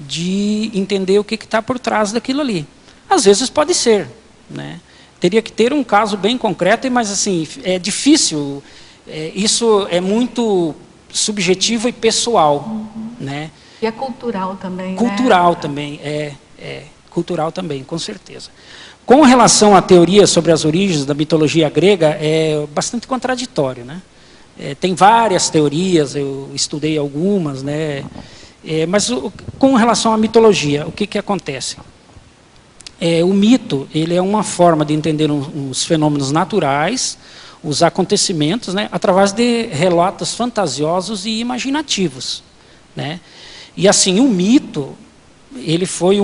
de entender o que está por trás daquilo ali. Às vezes pode ser, né? Teria que ter um caso bem concreto, mas assim, é difícil, isso é muito subjetivo e pessoal, né? E é cultural também, cultural, né? Também, cultural também, com certeza. Com relação à teoria sobre as origens da mitologia grega, é bastante contraditório, né? Tem várias teorias, eu estudei algumas, né? Mas com relação à mitologia, o que acontece? O mito, ele é uma forma de entender os fenômenos naturais, os acontecimentos, né, através de relatos fantasiosos e imaginativos, né? E assim, o mito, ele foi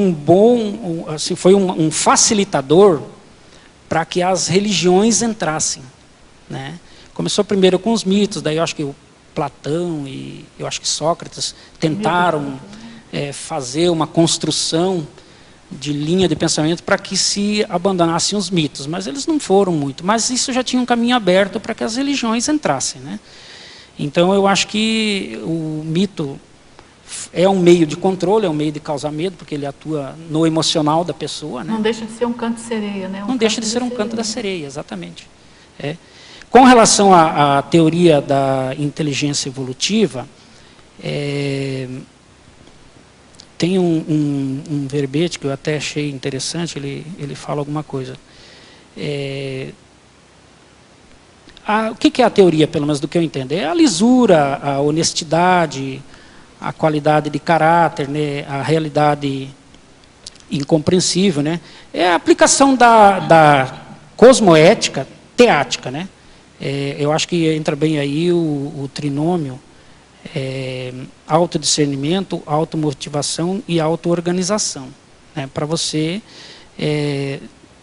foi um facilitador para que as religiões entrassem, né? Começou primeiro com os mitos, daí eu acho que o Platão e eu acho que Sócrates tentaram fazer uma construção de linha de pensamento para que se abandonassem os mitos, mas eles não foram muito, mas isso já tinha um caminho aberto para que as religiões entrassem, né? Então eu acho que o mito é um meio de controle, é um meio de causar medo, porque ele atua no emocional da pessoa, né? Não deixa de ser um canto de sereia, né? Não deixa de ser um canto da sereia, exatamente. Com relação à teoria da inteligência evolutiva, tem um verbete que eu até achei interessante, ele fala alguma coisa. O que é a teoria, pelo menos do que eu entendo? É a lisura, a honestidade, a qualidade de caráter, né? A realidade incompreensível, né? É a aplicação da cosmoética teática, né? Eu acho que entra bem aí o trinômio, autodiscernimento, automotivação e autoorganização, né? Para você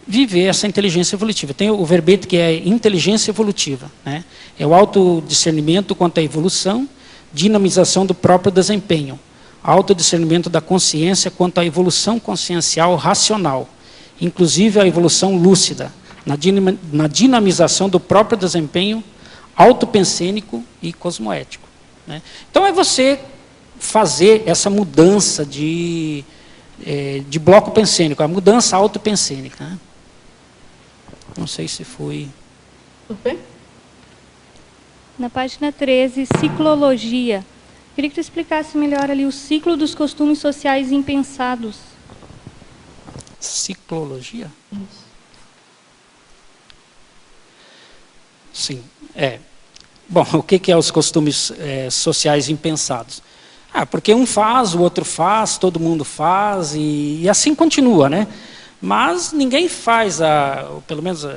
viver essa inteligência evolutiva. Tem o verbete que é inteligência evolutiva, né? É o autodiscernimento quanto à evolução, dinamização do próprio desempenho, autodiscernimento da consciência quanto à evolução consciencial racional, inclusive a evolução lúcida, na dinamização do próprio desempenho autopensênico e cosmoético, né? Então é você fazer essa mudança de bloco pensênico, a mudança autopensênica, né? Não sei se foi... Tudo bem? Na página 13, ciclologia. Queria que tu explicasse melhor ali o ciclo dos costumes sociais impensados. Ciclologia? Isso. Sim, Bom, o que é os costumes sociais impensados? Porque um faz, o outro faz, todo mundo faz, e assim continua, né? Mas ninguém faz, pelo menos eu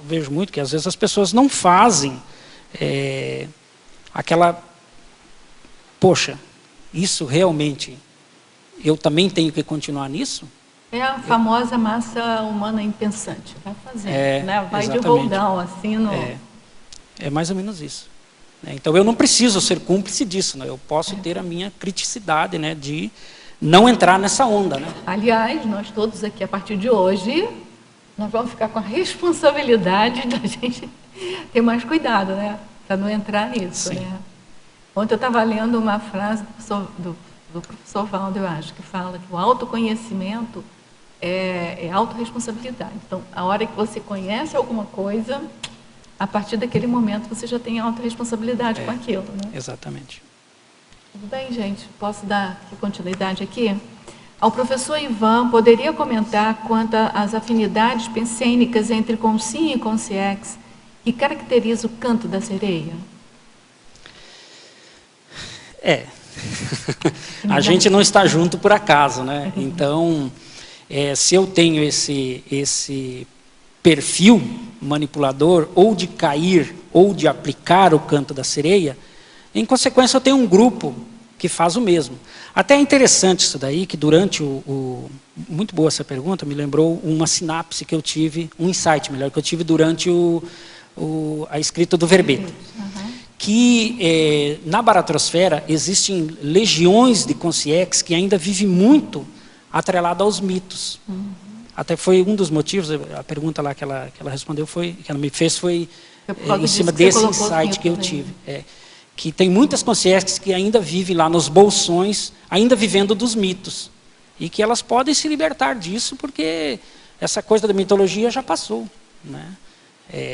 vejo muito que às vezes as pessoas não fazem aquela, poxa, isso realmente, eu também tenho que continuar nisso? É a famosa massa humana impensante. Vai fazendo, né? Vai exatamente. de roldão, assim, no... É mais ou menos isso. Então, eu não preciso ser cúmplice disso, né? Eu posso ter a minha criticidade, né, de não entrar nessa onda, né? Aliás, nós todos aqui, a partir de hoje, nós vamos ficar com a responsabilidade da gente ter mais cuidado, né? Para não entrar nisso, Sim. né? Ontem eu estava lendo uma frase do professor Valdo, eu acho, que fala que o autoconhecimento é autorresponsabilidade. Então, a hora que você conhece alguma coisa, a partir daquele momento você já tem autorresponsabilidade com aquilo, né? Exatamente. Tudo bem, gente? Posso dar continuidade aqui? Ao professor Ivan, poderia comentar quanto às afinidades pensênicas entre Consim e Consciex que caracteriza o canto da sereia? A gente não está junto por acaso, né? Então, se eu tenho esse perfil manipulador, ou de cair, ou de aplicar o canto da sereia, em consequência eu tenho um grupo que faz o mesmo. Até é interessante isso daí, que durante muito boa essa pergunta, me lembrou uma sinapse que eu tive, um insight melhor, que eu tive durante a escrita do verbete. Que na baratrosfera existem legiões de consciex que ainda vivem muito atrelado aos mitos. Até foi um dos motivos, a pergunta lá que ela respondeu, que ela me fez, foi em cima desse insight que eu tive. Que tem muitas consciências que ainda vivem lá nos bolsões, ainda vivendo dos mitos. E que elas podem se libertar disso, porque essa coisa da mitologia já passou, né?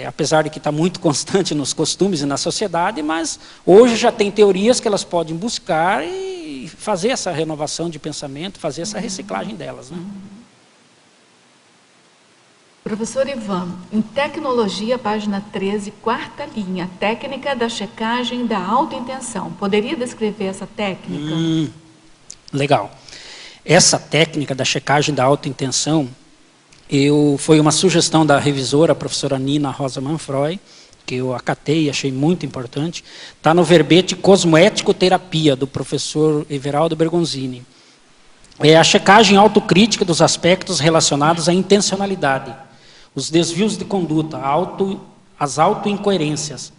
Apesar de que está muito constante nos costumes e na sociedade, mas hoje já tem teorias que elas podem buscar e fazer essa renovação de pensamento, fazer essa reciclagem delas, né? Professor Ivan, em tecnologia, página 13, quarta linha, técnica da checagem da autointenção. Poderia descrever essa técnica? Legal. Essa técnica da checagem da autointenção, foi uma sugestão da revisora, a professora Nina Rosa Manfroy, que eu acatei e achei muito importante. Está no verbete Cosmoético-terapia, do professor Everaldo Bergonzini. É a checagem autocrítica dos aspectos relacionados à intencionalidade, os desvios de conduta, as autoincoerências.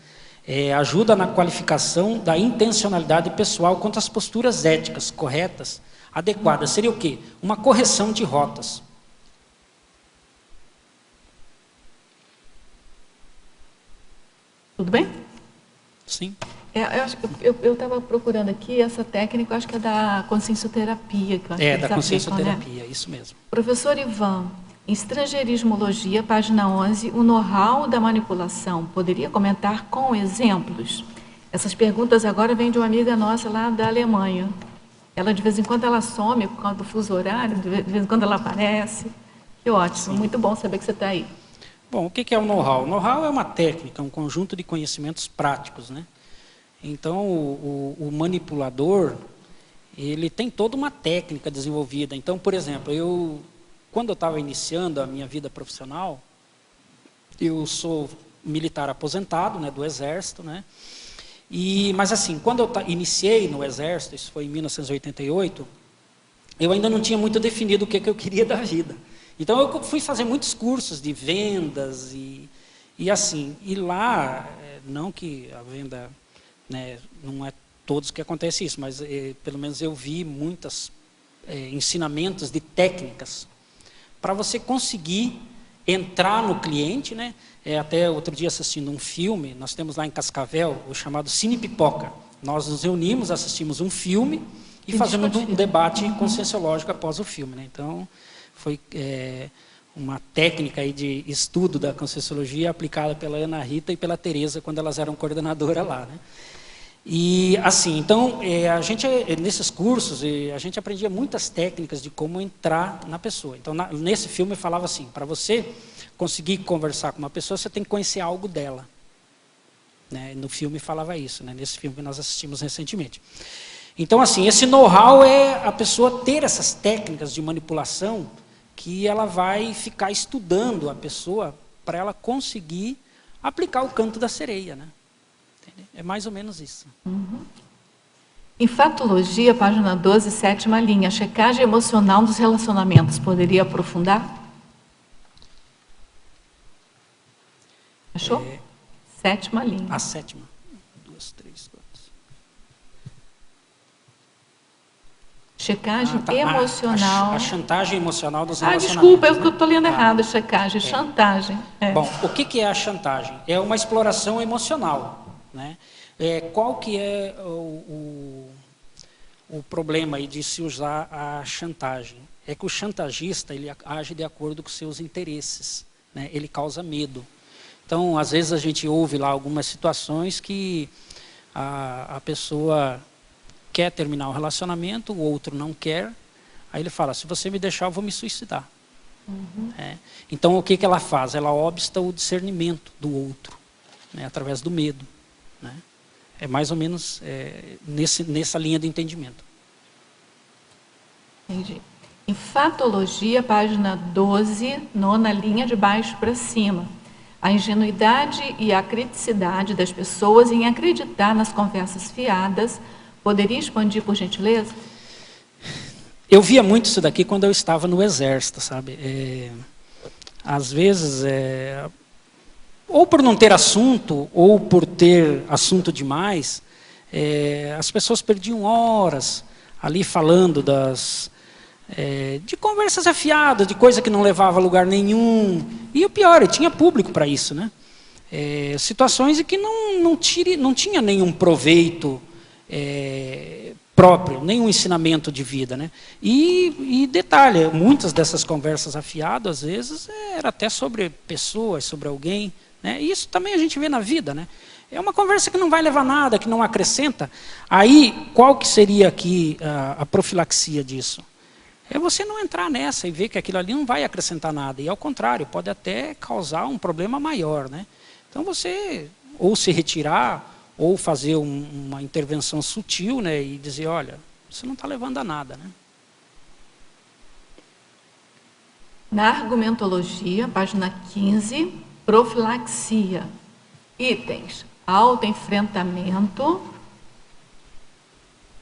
Ajuda na qualificação da intencionalidade pessoal quanto às posturas éticas corretas, adequadas. Seria o quê? Uma correção de rotas. Tudo bem? Sim. Eu estava procurando aqui essa técnica, eu acho que é da consciencioterapia. Que eu acho que Da consciencioterapia, né? Isso mesmo. Professor Ivan, em estrangeirismologia, página 11, o know-how da manipulação. Poderia comentar com exemplos? Essas perguntas agora vêm de uma amiga nossa lá da Alemanha. Ela, de vez em quando, ela some por causa do fuso horário, de vez em quando ela aparece. Que ótimo, muito bom saber que você está aí. Bom, o que é o know-how? O know-how é uma técnica, um conjunto de conhecimentos práticos, né? Então, o manipulador, ele tem toda uma técnica desenvolvida. Então, por exemplo, quando eu estava iniciando a minha vida profissional, eu sou militar aposentado, né, do Exército, né? Mas assim, quando eu iniciei no Exército, isso foi em 1988, eu ainda não tinha muito definido o que eu queria da vida. Então eu fui fazer muitos cursos de vendas e assim, e lá, não que a venda, né, não é todos que acontece isso, mas pelo menos eu vi muitos ensinamentos de técnicas para você conseguir entrar no cliente, né? Até outro dia assistindo um filme, nós temos lá em Cascavel o chamado Cine Pipoca. Nós nos reunimos, assistimos um filme e fazemos um debate conscienciológico após o filme, né? Então, foi uma técnica aí de estudo da conscienciologia aplicada pela Ana Rita e pela Tereza quando elas eram coordenadoras lá, né? E assim, então, a gente, nesses cursos, a gente aprendia muitas técnicas de como entrar na pessoa. Então, nesse filme eu falava assim, para você conseguir conversar com uma pessoa, você tem que conhecer algo dela. Né? No filme falava isso, né? Nesse filme que nós assistimos recentemente. Então, assim, esse know-how é a pessoa ter essas técnicas de manipulação que ela vai ficar estudando a pessoa para ela conseguir aplicar o canto da sereia, né? É mais ou menos isso. Em Fatologia, página 12, 7ª linha, checagem emocional dos relacionamentos. Poderia aprofundar? Achou? 7ª linha. A 7ª. 2, 3, 4. Checagem emocional. A chantagem emocional dos relacionamentos. Desculpa, eu estou lendo errado. Checagem, chantagem. Bom, o que é a chantagem? É uma exploração emocional. Né? Qual que é o problema aí de se usar a chantagem? É que o chantagista ele age de acordo com seus interesses, né? Ele causa medo. Então, às vezes a gente ouve lá algumas situações que a pessoa quer terminar o relacionamento, o outro não quer, aí ele fala, se você me deixar eu vou me suicidar. Então, o que ela faz? Ela obsta o discernimento do outro, né? Através do medo. Né? É mais ou menos nessa linha de entendimento. Entendi. Em Fatologia, página 12, 9ª linha de baixo para cima. A ingenuidade e a criticidade das pessoas em acreditar nas conversas fiadas. Poderia expandir, por gentileza? Eu via muito isso daqui quando eu estava no exército, sabe? Às vezes... ou por não ter assunto, ou por ter assunto demais, as pessoas perdiam horas ali falando de conversas afiadas, de coisa que não levava a lugar nenhum. E o pior, tinha público para isso, né? Situações em que não tinha nenhum proveito próprio, nenhum ensinamento de vida, né? E detalhe, muitas dessas conversas afiadas, às vezes, era até sobre pessoas, sobre alguém. Né? Isso também a gente vê na vida, né? É uma conversa que não vai levar a nada, que não acrescenta. Aí, qual que seria aqui a profilaxia disso? É você não entrar nessa e ver que aquilo ali não vai acrescentar nada. E ao contrário, pode até causar um problema maior, né? Então você ou se retirar, ou fazer uma intervenção sutil, né? E dizer, olha, isso não está levando a nada, né? Na Argumentologia, página 15... Profilaxia. Itens. Autoenfrentamento.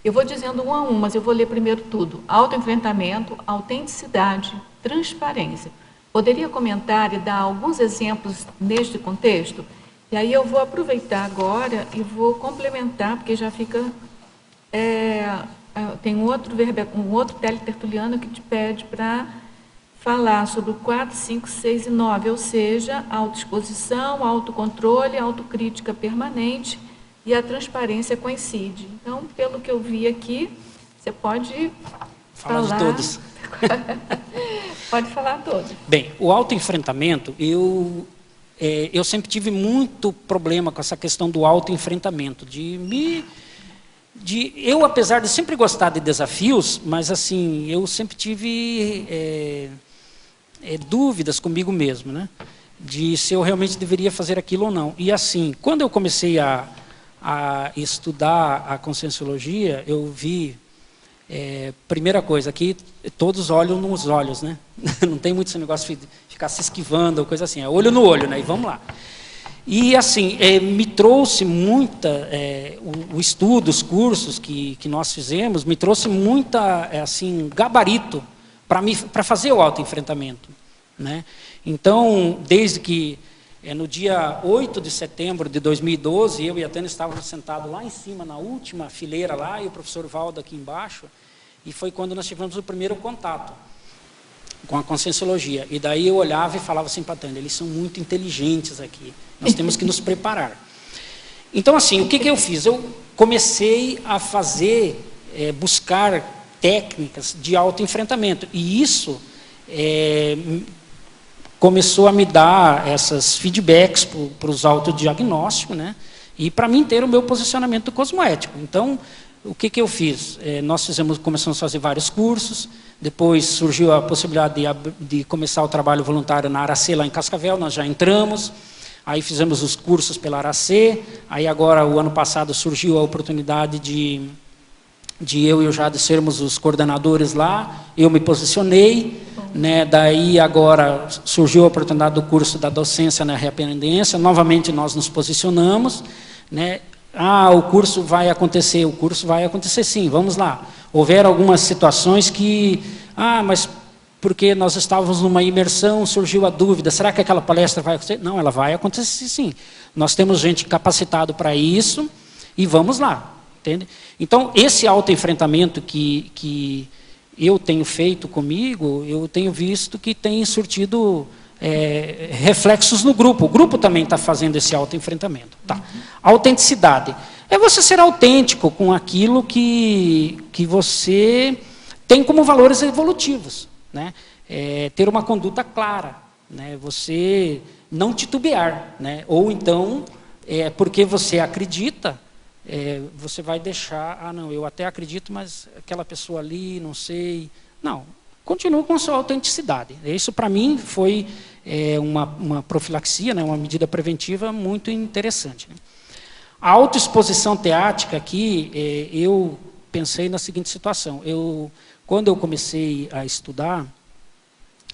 Eu vou dizendo um a um, mas eu vou ler primeiro tudo. Autoenfrentamento, autenticidade, transparência. Poderia comentar e dar alguns exemplos neste contexto? E aí eu vou aproveitar agora e vou complementar, porque já fica... tem um outro teletertuliano que te pede para... falar sobre o 4, 5, 6 e 9, ou seja, autoexposição, autocontrole, autocrítica permanente e a transparência coincide. Então, pelo que eu vi aqui, você pode falar... de todos. Pode falar todos. Bem, o autoenfrentamento, eu sempre tive muito problema com essa questão do autoenfrentamento, eu, apesar de sempre gostar de desafios, mas assim, eu sempre tive dúvidas comigo mesmo, né? De se eu realmente deveria fazer aquilo ou não. E assim, quando eu comecei a estudar a conscienciologia, eu vi, primeira coisa, aqui todos olham nos olhos, né? Não tem muito esse negócio de ficar se esquivando ou coisa assim, é olho no olho, né? E vamos lá. E assim, me trouxe muita, o estudo, os cursos que nós fizemos, me trouxe muita, assim, gabarito para fazer o autoenfrentamento. né? Então, desde que no dia 8 de setembro de 2012, eu e a Tânia estávamos sentados lá em cima, na última fileira lá, e o professor Valdo aqui embaixo, e foi quando nós tivemos o primeiro contato com a Conscienciologia. E daí eu olhava e falava assim para a Tânia, eles são muito inteligentes aqui, nós temos que nos preparar. Então, assim, o que eu fiz? Eu comecei a fazer, buscar técnicas de autoenfrentamento, e isso começou a me dar essas feedbacks para os autodiagnósticos, né? E para mim ter o meu posicionamento cosmoético. Então, o que eu fiz? Nós começamos a fazer vários cursos, depois surgiu a possibilidade de começar o trabalho voluntário na Aracê, lá em Cascavel, nós já entramos, aí fizemos os cursos pela Aracê, aí agora, o ano passado, surgiu a oportunidade de eu e o Jade sermos os coordenadores lá, eu me posicionei, né? Daí agora surgiu a oportunidade do curso da docência na reaprendência, novamente nós nos posicionamos, né? O curso vai acontecer sim, vamos lá. Houveram algumas situações que, mas porque nós estávamos numa imersão, surgiu a dúvida, será que aquela palestra vai acontecer? Não, ela vai acontecer sim. Nós temos gente capacitada para isso e vamos lá, entende? Então, esse autoenfrentamento que eu tenho feito comigo, eu tenho visto que tem surtido reflexos no grupo. O grupo também está fazendo esse autoenfrentamento. Tá. Autenticidade. É você ser autêntico com aquilo que você tem como valores evolutivos, né? Ter uma conduta clara, né? Você não titubear, né? Ou então, porque você acredita, você vai deixar, não, eu até acredito, mas aquela pessoa ali, não sei. Não, continua com a sua autenticidade. Isso, para mim, foi uma profilaxia, né, uma medida preventiva muito interessante, né? A autoexposição teática aqui, eu pensei na seguinte situação. Quando eu comecei a estudar,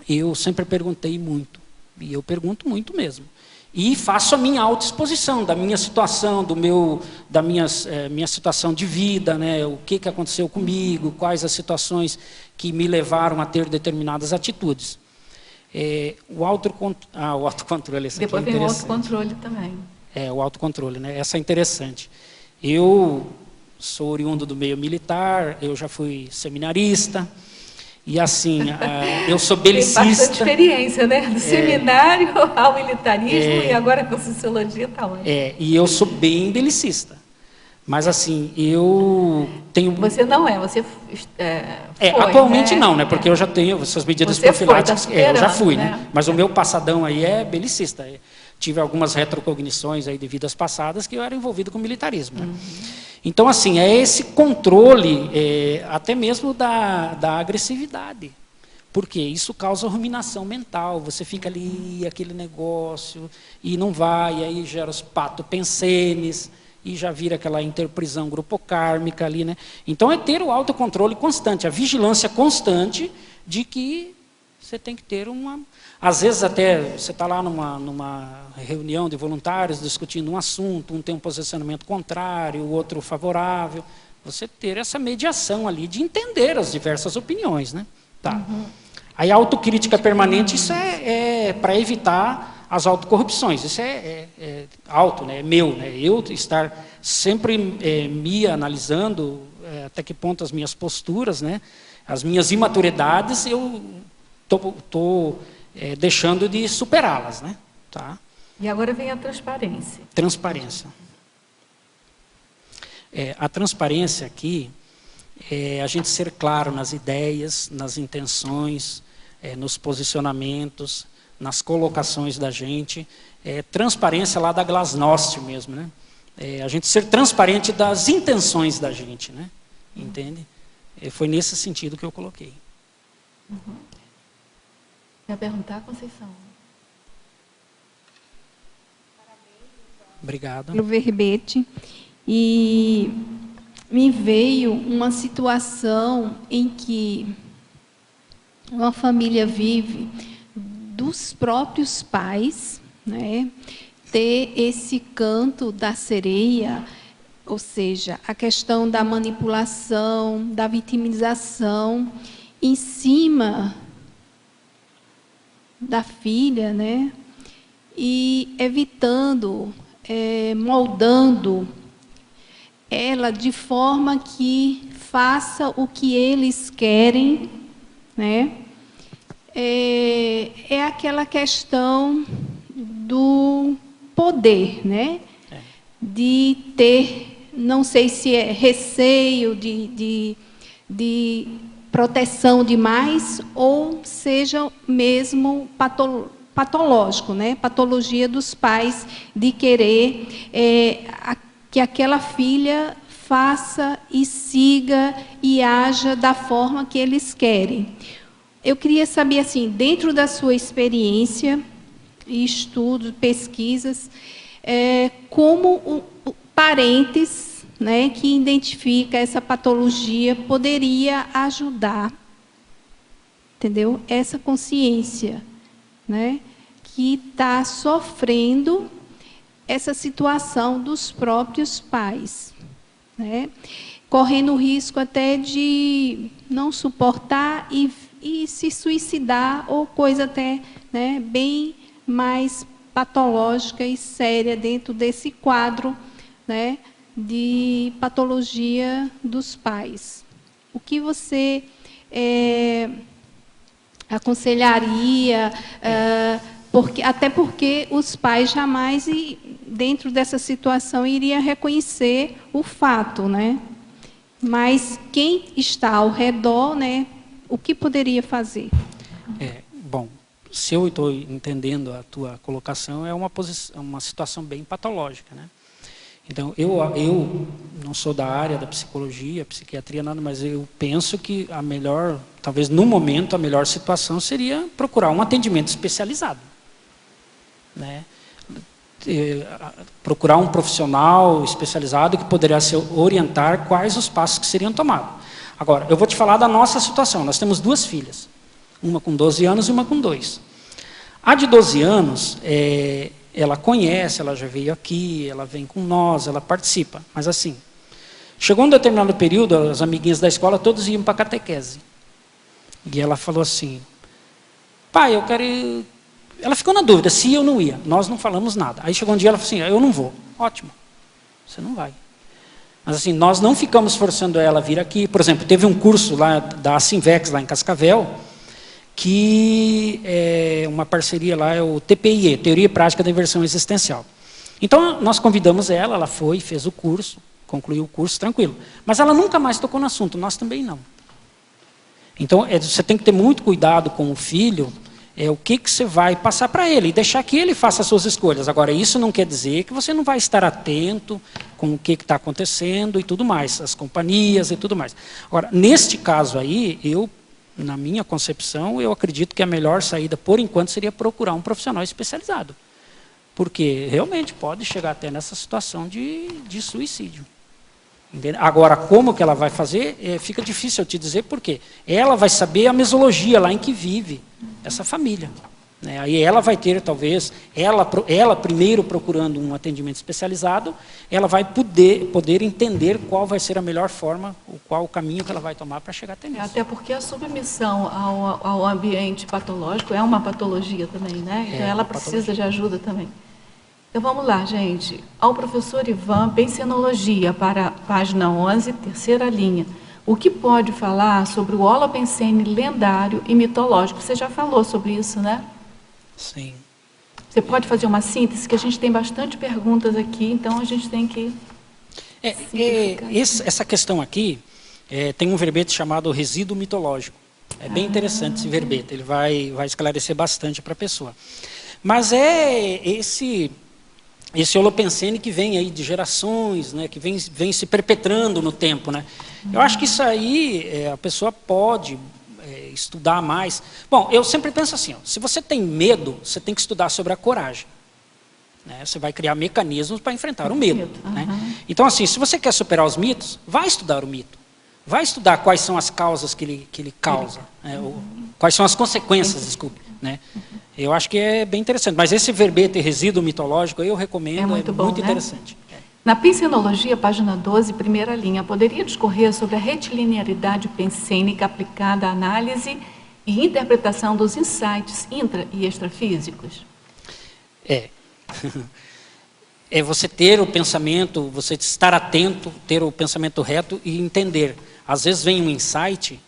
eu sempre perguntei muito, e eu pergunto muito mesmo. E faço a minha autoexposição da minha situação, da minha situação de vida, né? O que aconteceu comigo, quais as situações que me levaram a ter determinadas atitudes. O autocontrole, esse depois aqui é vem o interessante. autocontrole também. O autocontrole, né? Essa é interessante. Eu sou oriundo do meio militar, eu já fui seminarista, e assim, eu sou belicista. Tem bastante experiência, né? Do seminário ao militarismo e agora com sociologia está onde? E eu sou bem belicista. Mas assim, eu tenho... Você não você foi, atualmente né? não, né? Porque eu já tenho essas medidas você profiláticas. Eu já fui, né? Mas o meu passadão aí é belicista. Tive algumas retrocognições aí de vidas passadas que eu era envolvido com militarismo, né? Então, assim, esse controle, até mesmo da agressividade. Porque isso causa ruminação mental. Você fica ali, aquele negócio, e não vai, e aí gera os patopensenes, e já vira aquela interprisão grupocármica ali, né? Então, é ter o autocontrole constante, a vigilância constante de que você tem que ter uma... Às vezes até você está lá numa reunião de voluntários discutindo um assunto, um tem um posicionamento contrário, o outro favorável. Você ter essa mediação ali de entender as diversas opiniões, né? Tá. Aí a autocrítica permanente, isso é para evitar as autocorrupções. Isso é né? É meu, né? Eu estar sempre me analisando até que ponto as minhas posturas, né? As minhas imaturidades, eu estou deixando de superá-las, né? Tá? E agora vem a transparência. Transparência. A transparência aqui é a gente ser claro nas ideias, nas intenções, nos posicionamentos, nas colocações da gente. Transparência lá da Glasnost mesmo, né? A gente ser transparente das intenções da gente, né? Entende? Foi nesse sentido que eu coloquei. Quer perguntar, Conceição? Obrigado. Pelo verbete. E me veio uma situação em que uma família vive dos próprios pais, né, ter esse canto da sereia, ou seja, a questão da manipulação, da vitimização, em cima da filha, né? E evitando, moldando ela de forma que faça o que eles querem, né? É aquela questão do poder, né? De ter, não sei se é receio de proteção demais, ou seja mesmo patológico, né? Patologia dos pais de querer que aquela filha faça e siga e haja da forma que eles querem. Eu queria saber, assim, dentro da sua experiência, estudos, pesquisas, como parentes, né, que identifica essa patologia poderia ajudar, entendeu? Essa consciência, né, que está sofrendo essa situação dos próprios pais, né, correndo o risco até de não suportar e se suicidar, ou coisa até, né, bem mais patológica e séria dentro desse quadro, né, de patologia dos pais. O que você aconselharia, até porque os pais jamais, dentro dessa situação, iriam reconhecer o fato, né? Mas quem está ao redor, né, o que poderia fazer? Bom, se eu estou entendendo a tua colocação, é uma situação bem patológica, né? Então, eu não sou da área da psicologia, psiquiatria, nada, mas eu penso que a melhor, talvez no momento, a melhor situação seria procurar um atendimento especializado, né? Procurar um profissional especializado que poderia orientar quais os passos que seriam tomados. Agora, eu vou te falar da nossa situação. Nós temos 2 filhas, uma com 12 anos e uma com 2. A de 12 anos, ela conhece, ela já veio aqui, ela vem com nós, ela participa. Mas assim, chegou um determinado período, as amiguinhas da escola todas iam para a catequese. E ela falou assim, pai, eu quero ir... Ela ficou na dúvida se ia ou não ia. Nós não falamos nada. Aí chegou um dia, ela falou assim, eu não vou. Ótimo, você não vai. Mas assim, nós não ficamos forçando ela a vir aqui. Por exemplo, teve um curso lá da Asimvex, lá em Cascavel, que é uma parceria lá, é o TPIE, Teoria e Prática da Inversão Existencial. Então, nós convidamos ela foi, fez o curso, concluiu o curso, tranquilo. Mas ela nunca mais tocou no assunto, nós também não. Então, você tem que ter muito cuidado com o filho, o que você vai passar para ele, e deixar que ele faça as suas escolhas. Agora, isso não quer dizer que você não vai estar atento com o que está acontecendo e tudo mais, as companhias e tudo mais. Agora, neste caso aí, na minha concepção, eu acredito que a melhor saída, por enquanto, seria procurar um profissional especializado. Porque realmente pode chegar até nessa situação de suicídio. Entende? Agora, como que ela vai fazer, fica difícil eu te dizer, porque ela vai saber a mesologia lá em que vive essa família, né? Aí ela vai ter, talvez, ela primeiro procurando um atendimento especializado, ela vai poder entender qual vai ser a melhor forma, qual o caminho que ela vai tomar para chegar até nisso. Até porque a submissão ao ambiente patológico é uma patologia também, né? Então ela precisa de ajuda também. Então vamos lá, gente. Ao professor Ivan, Pensenologia, para a página 11, terceira linha. O que pode falar sobre o Holopensene lendário e mitológico? Você já falou sobre isso, né? Sim. Você pode fazer uma síntese, que a gente tem bastante perguntas aqui, então a gente tem que... Essa questão aqui, tem um verbete chamado resíduo mitológico. É bem interessante esse verbete, ele vai esclarecer bastante para a pessoa. Mas esse Holopensene que vem aí de gerações, né, que vem se perpetrando no tempo, né? Eu acho que isso aí a pessoa pode estudar mais. Bom, eu sempre penso assim, se você tem medo, você tem que estudar sobre a coragem, né? Você vai criar mecanismos para enfrentar o medo, né? Então, assim, se você quer superar os mitos, vai estudar o mito. Vai estudar quais são as causas que ele causa, né? Quais são as consequências, desculpe, né? Eu acho que é bem interessante. Mas esse verbete resíduo mitológico, eu recomendo, é muito bom, interessante. Na Pensenologia, página 12, primeira linha, poderia discorrer sobre a retilinearidade pensênica aplicada à análise e interpretação dos insights intra- e extrafísicos? É você ter o pensamento, você estar atento, ter o pensamento reto e entender. Às vezes vem um insight,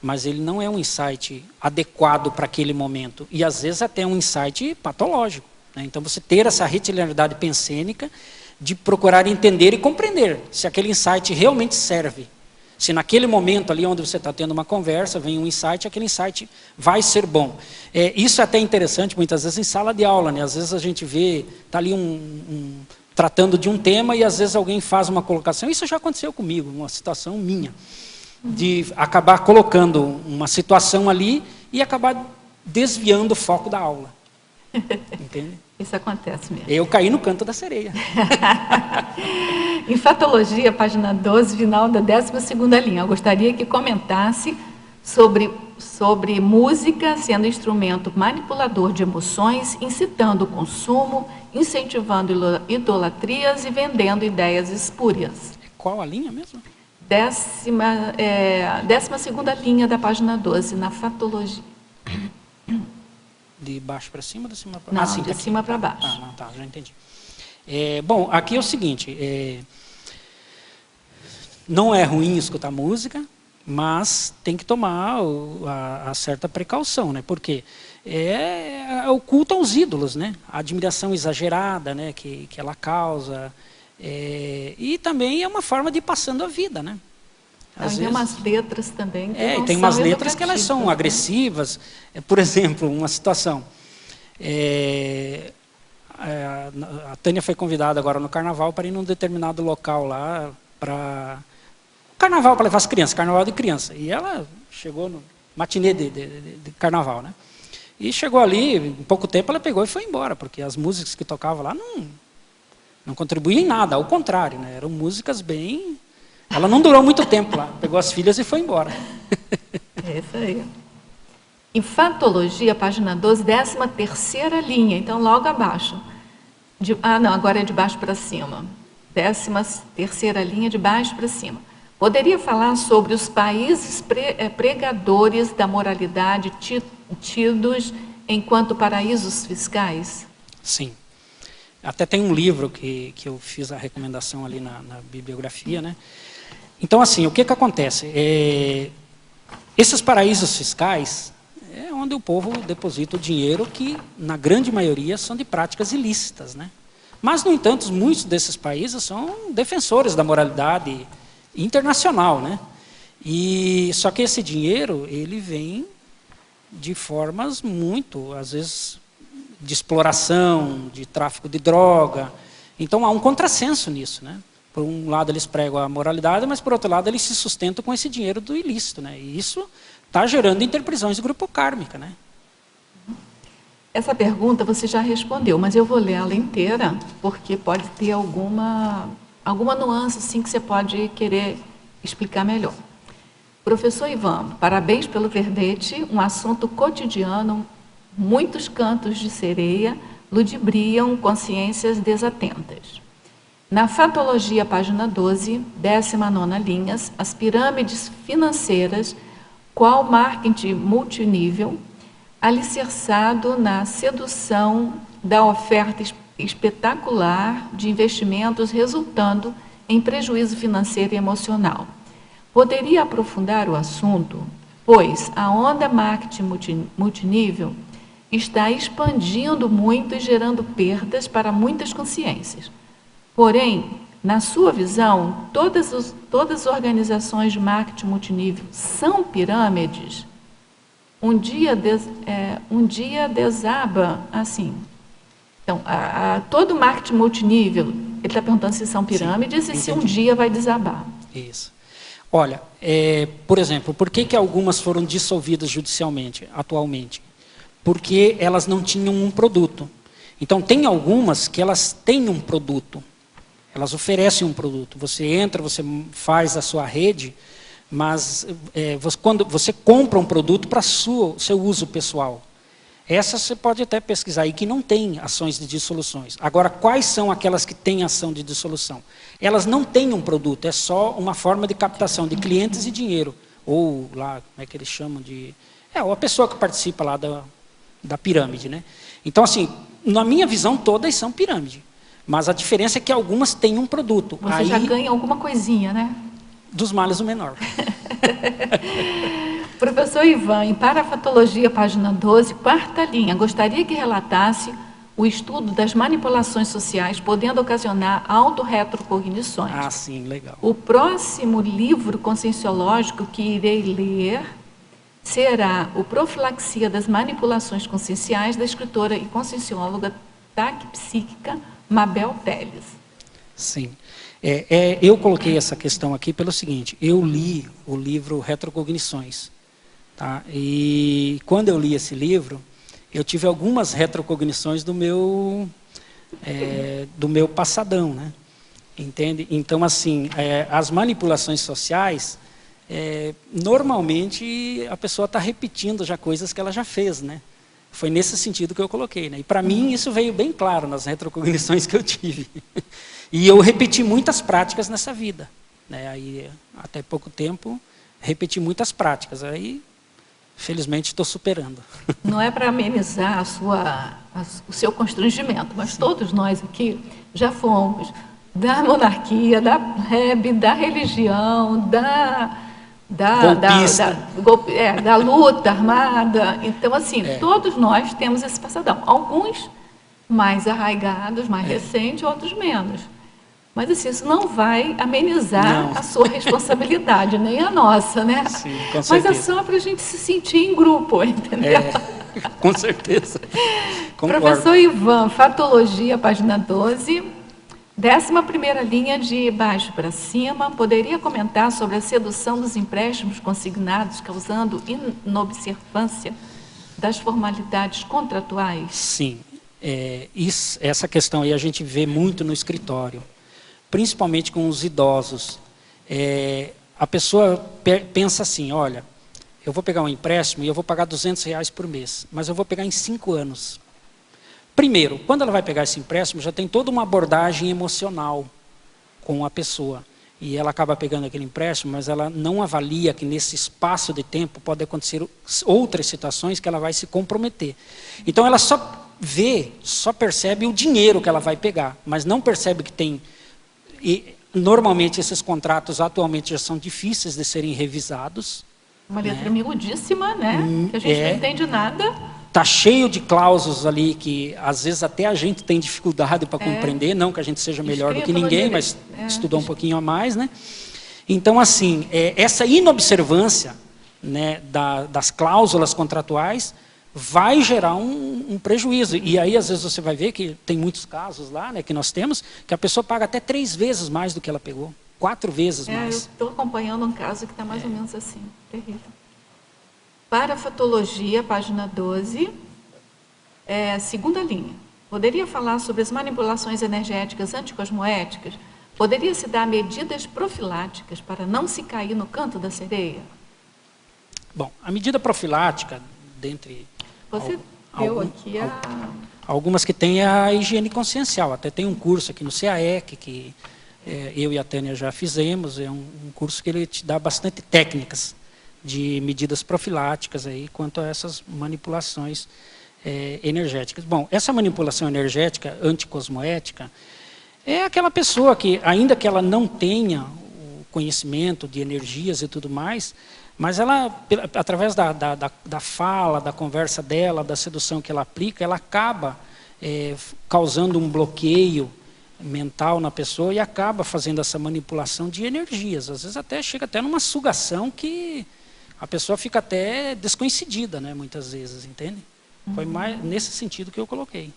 mas ele não é um insight adequado para aquele momento. E às vezes até um insight patológico, né? Então você ter essa retilidade pensênica de procurar entender e compreender se aquele insight realmente serve. Se naquele momento ali onde você está tendo uma conversa, vem um insight, aquele insight vai ser bom. Isso é até interessante muitas vezes em sala de aula, né? Às vezes a gente vê, está ali tratando de um tema e às vezes alguém faz uma colocação. Isso já aconteceu comigo, uma situação minha. De acabar colocando uma situação ali e acabar desviando o foco da aula. Entende? Isso acontece mesmo. Eu caí no canto da sereia. Em Fatologia, página 12, final da 12ª linha, eu gostaria que comentasse sobre música sendo instrumento manipulador de emoções, incitando o consumo, incentivando idolatrias e vendendo ideias espúrias. Qual a linha mesmo? 12ª linha da página 12, na Fatologia. De baixo para cima ou de cima para Não, baixo? de cima para baixo. Ah, não, tá, já entendi. Bom, aqui é o seguinte, não é ruim escutar música, mas tem que tomar a certa precaução, né? Porque oculta os ídolos, né? A admiração exagerada, né? que ela causa, e também é uma forma de ir passando a vida, né? Tem umas letras também que e tem umas letras que elas são agressivas. Por exemplo, uma situação. A Tânia foi convidada agora no carnaval para ir num determinado local lá para carnaval, para levar as crianças, carnaval de criança. E ela chegou no matinê de carnaval, né? E chegou ali, em pouco tempo ela pegou e foi embora, porque as músicas que tocavam lá não contribuíam em nada, ao contrário, né? Eram músicas bem... Ela não durou muito tempo lá, pegou as filhas e foi embora. É isso aí. Em Fatologia, página 12, 13ª linha, então logo abaixo. Agora é de baixo para cima. 13ª linha, de baixo para cima. Poderia falar sobre os países pregadores da moralidade tidos enquanto paraísos fiscais? Sim. Até tem um livro que eu fiz a recomendação ali na bibliografia, né? Então, assim, o que acontece? Esses paraísos fiscais é onde o povo deposita o dinheiro que, na grande maioria, são de práticas ilícitas, né? Mas, no entanto, muitos desses países são defensores da moralidade internacional, né? Só que esse dinheiro, ele vem de formas muito, às vezes, de exploração, de tráfico de droga. Então, há um contrassenso nisso, né? Por um lado, eles pregam a moralidade, mas, por outro lado, eles se sustentam com esse dinheiro do ilícito, né? E isso está gerando interprisões de grupo kármica, né? Essa pergunta você já respondeu, mas eu vou ler ela inteira, porque pode ter alguma nuance assim, que você pode querer explicar melhor. Professor Ivan, parabéns pelo verbete, um assunto cotidiano, muitos cantos de sereia ludibriam consciências desatentas. Na Fatologia, página 12, 19ª linha, as pirâmides financeiras, qual marketing multinível, alicerçado na sedução da oferta espetacular de investimentos, resultando em prejuízo financeiro e emocional. Poderia aprofundar o assunto? Pois a onda marketing multinível está expandindo muito e gerando perdas para muitas consciências. Porém, na sua visão, todas as organizações de marketing multinível são pirâmides? Um dia desaba assim. Então, todo marketing multinível, ele está perguntando se são pirâmides. Sim, e se um dia vai desabar. Isso. Olha, por exemplo, por que algumas foram dissolvidas judicialmente, atualmente? Porque elas não tinham um produto. Então, tem algumas que elas têm um produto. Elas oferecem um produto. Você entra, você faz a sua rede, mas quando você compra um produto para seu uso pessoal. Essa você pode até pesquisar aí, que não tem ações de dissoluções. Agora, quais são aquelas que têm ação de dissolução? Elas não têm um produto, é só uma forma de captação de clientes e dinheiro. Ou lá, como é que eles chamam de... ou a pessoa que participa lá da pirâmide, né? Então, assim, na minha visão, todas são pirâmide. Mas a diferença é que algumas têm um produto. Você aí, já ganha alguma coisinha, né? dos males o menor. Professor Ivan, em Parafatologia, página 12, quarta linha, gostaria que relatasse o estudo das manipulações sociais, podendo ocasionar autorretrocognições. Ah, sim, legal. O próximo livro conscienciológico que irei ler será o Profilaxia das Manipulações Conscienciais, da escritora e consciencióloga taquipsíquica Mabel Teles. Sim. Eu coloquei essa questão aqui pelo seguinte, eu li o livro Retrocognições, tá? E quando eu li esse livro, eu tive algumas retrocognições do meu passadão, né? Entende? Então, assim, as manipulações sociais, normalmente a pessoa está repetindo já coisas que ela já fez, né? Foi nesse sentido que eu coloquei, né? E para mim isso veio bem claro nas retrocognições que eu tive. E eu repeti muitas práticas nessa vida, né? Aí, até pouco tempo, repeti muitas práticas. Aí, felizmente, estou superando. Não é para amenizar o seu constrangimento, mas todos nós aqui já fomos da monarquia, da rebe, da religião, da luta armada. Então, assim, todos nós temos esse passadão. Alguns mais arraigados, mais recentes, outros menos. Mas assim, isso não vai amenizar a sua responsabilidade, nem a nossa, né? Sim, com certeza. Mas é só para a gente se sentir em grupo, entendeu? Com certeza. Concordo. Professor Ivan, Fatologia, página 12, 11ª linha de baixo para cima, poderia comentar sobre a sedução dos empréstimos consignados, causando inobservância das formalidades contratuais? Sim. Essa questão aí a gente vê muito no escritório, principalmente com os idosos. A pessoa pensa assim, olha, eu vou pegar um empréstimo e eu vou pagar R$200 por mês, mas eu vou pegar em 5 anos. Primeiro, quando ela vai pegar esse empréstimo, já tem toda uma abordagem emocional com a pessoa. E ela acaba pegando aquele empréstimo, mas ela não avalia que nesse espaço de tempo pode acontecer outras situações que ela vai se comprometer. Então ela só percebe o dinheiro que ela vai pegar, mas não percebe que tem... E, normalmente esses contratos atualmente já são difíceis de serem revisados. Uma letra miudíssima, né? Que a gente não entende nada. Está cheio de cláusulas ali que às vezes até a gente tem dificuldade para compreender, não que a gente seja melhor do que ninguém, mas estudou um pouquinho a mais, né? Então, assim, essa inobservância, né, das cláusulas contratuais vai gerar um prejuízo. E aí, às vezes, você vai ver que tem muitos casos lá, né, que nós temos, que a pessoa paga até 3 vezes mais do que ela pegou. 4 vezes mais. Eu estou acompanhando um caso que está mais ou menos assim. Terrível. Parafatologia, página 12, 2ª linha. Poderia falar sobre as manipulações energéticas anticosmoéticas? Poderia se dar medidas profiláticas para não se cair no canto da sereia? Bom, a medida profilática, dentre... Você deu aqui algumas que tem a higiene consciencial. Até tem um curso aqui no CAEC, que eu e a Tânia já fizemos. É um curso que ele te dá bastante técnicas de medidas profiláticas aí quanto a essas manipulações energéticas. Bom, essa manipulação energética anticosmoética é aquela pessoa que, ainda que ela não tenha o conhecimento de energias e tudo mais, mas ela, através da fala, da conversa dela, da sedução que ela aplica, ela acaba causando um bloqueio mental na pessoa e acaba fazendo essa manipulação de energias. Às vezes até chega até numa sugação que a pessoa fica até desconhecida, né, muitas vezes, entende? Foi mais nesse sentido que eu coloquei.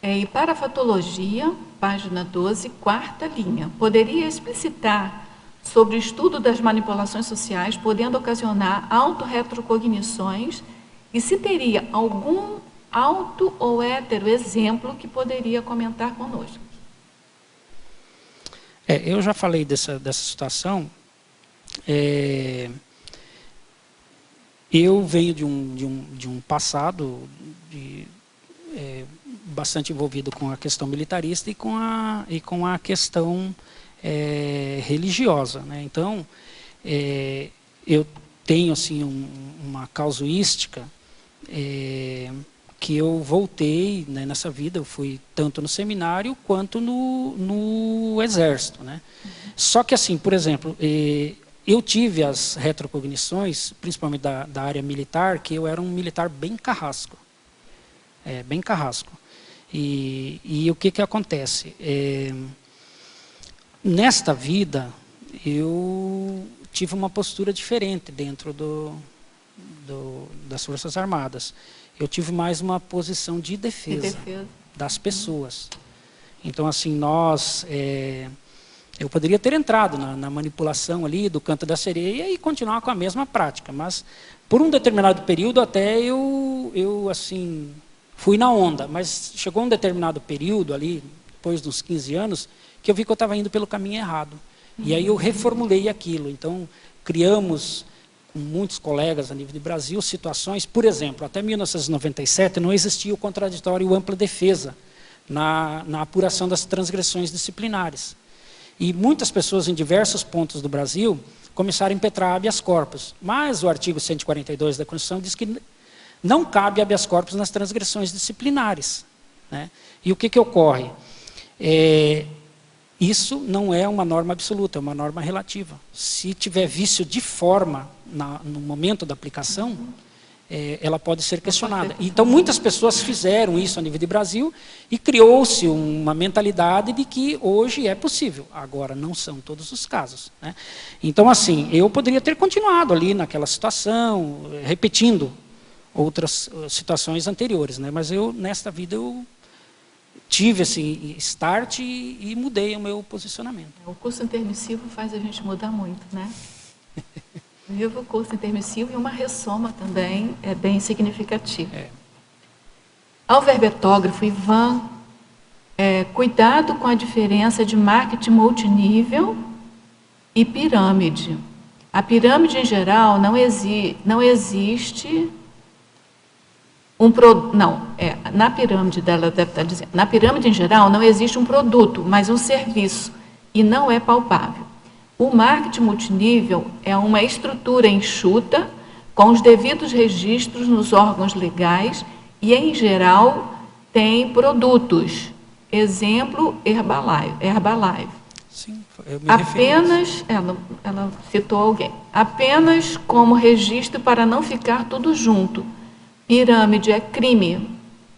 E Parafatologia, página 12, 4ª linha. Poderia explicitar sobre o estudo das manipulações sociais, podendo ocasionar autorretrocognições, e se teria algum auto ou hétero exemplo que poderia comentar conosco? Eu já falei dessa situação. Eu venho de um passado bastante envolvido com a questão militarista e com a questão religiosa, né? Então, eu tenho assim uma casuística que eu voltei, né, nessa vida, eu fui tanto no seminário quanto no exército, né? Só que assim, por exemplo, eu tive as retrocognições, principalmente da área militar, que eu era um militar bem carrasco. Bem carrasco. E o que acontece? Nesta vida, eu tive uma postura diferente dentro das Forças Armadas. Eu tive mais uma posição de defesa das pessoas. Então, assim, eu poderia ter entrado na manipulação ali do canto da sereia e continuar com a mesma prática, mas por um determinado período até eu assim, fui na onda, mas chegou um determinado período ali, depois dos 15 anos, que eu vi que eu estava indo pelo caminho errado. E aí eu reformulei aquilo. Então, criamos com muitos colegas a nível de Brasil situações, por exemplo, até 1997 não existia o contraditório ampla defesa na apuração das transgressões disciplinares. E muitas pessoas em diversos pontos do Brasil começaram a impetrar habeas corpus. Mas o artigo 142 da Constituição diz que não cabe habeas corpus nas transgressões disciplinares, né? E o que ocorre? Isso não é uma norma absoluta, é uma norma relativa. Se tiver vício de forma no momento da aplicação, ela pode ser questionada. Então, muitas pessoas fizeram isso a nível de Brasil e criou-se uma mentalidade de que hoje é possível. Agora, não são todos os casos, né? Então, assim, eu poderia ter continuado ali naquela situação, repetindo outras situações anteriores, né? Mas nesta vida, eu tive esse start e mudei o meu posicionamento. O curso intermissivo faz a gente mudar muito, né? Vivo o curso intermissivo e uma ressoma também é bem significativa. Ao verbetógrafo, Ivan, cuidado com a diferença de marketing multinível e pirâmide. A pirâmide, em geral, não existe... na pirâmide dela deve estar dizendo, na pirâmide em geral não existe um produto, mas um serviço, e não é palpável. O marketing multinível é uma estrutura enxuta, com os devidos registros nos órgãos legais, e em geral tem produtos. Exemplo, Herbalife. Sim, eu me apenas, ela citou alguém, apenas como registro para não ficar tudo junto. Pirâmide é crime.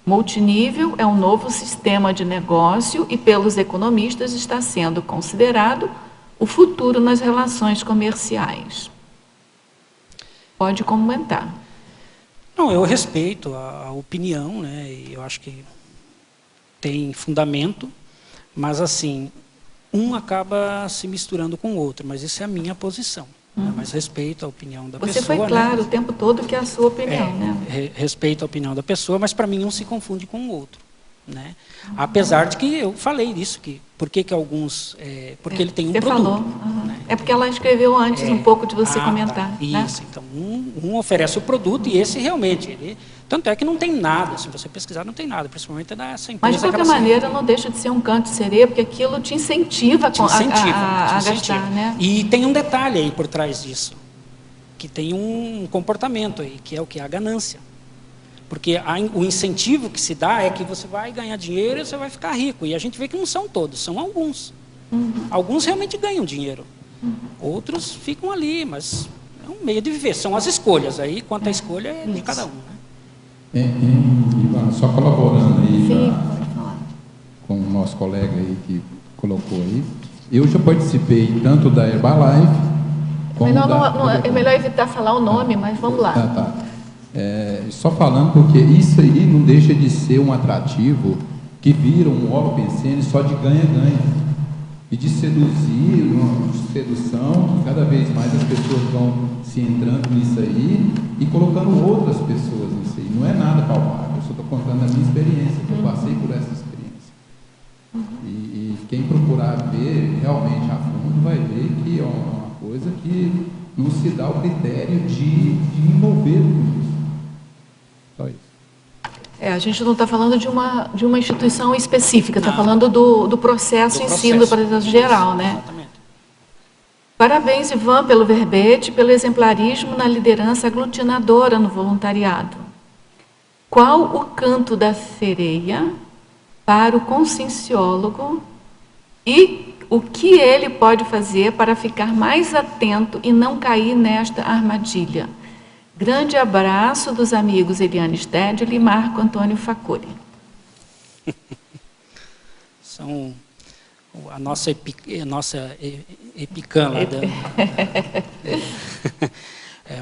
Multinível é um novo sistema de negócio e, pelos economistas, está sendo considerado o futuro nas relações comerciais. Pode comentar. Não, eu respeito a opinião, né? E eu acho que tem fundamento, mas assim, um acaba se misturando com o outro, mas isso é a minha posição. Mas respeito a opinião da pessoa. Você foi claro, né, o tempo todo que é a sua opinião, né? Respeito a opinião da pessoa, mas para mim um se confunde com o outro, né? Apesar de que eu falei disso, por que alguns... porque ele tem um produto. Você falou. Né? É porque ela escreveu antes um pouco de você comentar. Tá. Isso, né? Então um oferece o produto e esse realmente... Tanto é que não tem nada, se você pesquisar não tem nada, principalmente dessa empresa. Mas de qualquer maneira não deixa de ser um canto de sereia, porque aquilo te incentiva a gastar, né? E tem um detalhe aí por trás disso, que tem um comportamento aí, que é o que? A ganância. Porque o incentivo que se dá é que você vai ganhar dinheiro e você vai ficar rico. E a gente vê que não são todos, são alguns. Alguns realmente ganham dinheiro. Outros ficam ali, mas é um meio de viver. São as escolhas. Aí, quanto à escolha, é de cada um, né? Ivan, só colaborando aí com o nosso colega aí que colocou aí, eu já participei tanto da Herbalife como é melhor evitar falar o nome, mas vamos lá. Só falando porque isso aí não deixa de ser um atrativo que vira um open scene só de ganha-ganha e de seduzir, uma sedução, que cada vez mais as pessoas vão se entrando nisso aí e colocando outras pessoas nisso aí. Não é nada palpável, eu só estou contando a minha experiência, que eu passei por essa experiência. E quem procurar ver realmente a fundo vai ver que é uma coisa que não se dá o critério de envolver com isso. Só isso. A gente não está falando de uma instituição específica, está falando do processo em si, do processo geral, né? Exatamente. Parabéns, Ivan, pelo verbete, pelo exemplarismo na liderança aglutinadora no voluntariado. Qual o canto da sereia para o conscienciólogo e o que ele pode fazer para ficar mais atento e não cair nesta armadilha? Grande abraço dos amigos Eliane Stedley e Marco Antônio Facuri. São a nossa epicã lá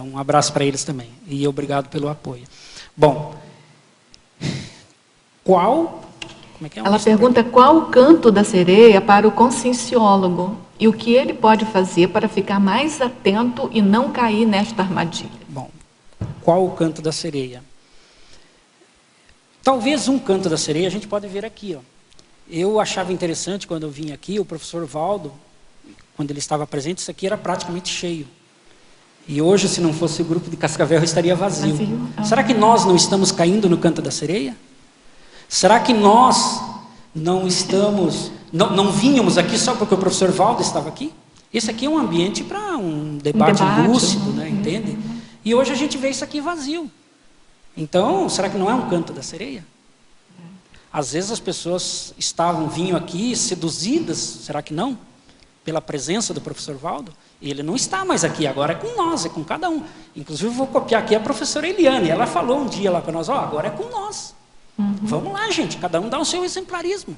um abraço para eles também. E obrigado pelo apoio. Bom, como é que é? Ela pergunta qual o canto da sereia para o conscienciólogo e o que ele pode fazer para ficar mais atento e não cair nesta armadilha. Bom, qual o canto da sereia? Talvez um canto da sereia a gente pode ver aqui, ó. Eu achava interessante quando eu vim aqui, o professor Valdo, quando ele estava presente, isso aqui era praticamente cheio. E hoje, se não fosse o grupo de Cascavel, estaria vazio. Será que nós não estamos caindo no canto da sereia? Será que nós não estamos, não vínhamos aqui só porque o professor Valdo estava aqui? Esse aqui é um ambiente para um debate lúcido, né, entende? E hoje a gente vê isso aqui vazio. Então, será que não é um canto da sereia? Às vezes as pessoas vinham aqui seduzidas, será que não? Pela presença do professor Valdo. Ele não está mais aqui, agora é com nós, é com cada um. Inclusive, eu vou copiar aqui a professora Eliane. Ela falou um dia lá para nós, agora é com nós. Vamos lá, gente, cada um dá o seu exemplarismo.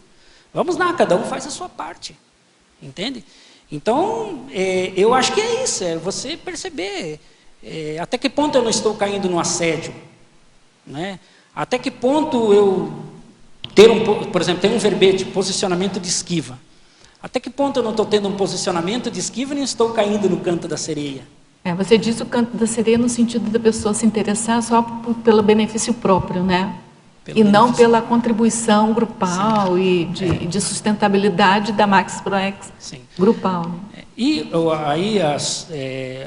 Vamos lá, cada um faz a sua parte. Entende? Então, eu acho que é isso, é você perceber até que ponto eu não estou caindo no assédio. Né? Até que ponto eu... por exemplo, tem um verbete, posicionamento de esquiva. Até que ponto eu não estou tendo um posicionamento de esquiva e não estou caindo no canto da sereia? Você diz o canto da sereia no sentido da pessoa se interessar só pelo benefício próprio, né? E não pela contribuição grupal e de sustentabilidade da Max Proex grupal. Né? E aí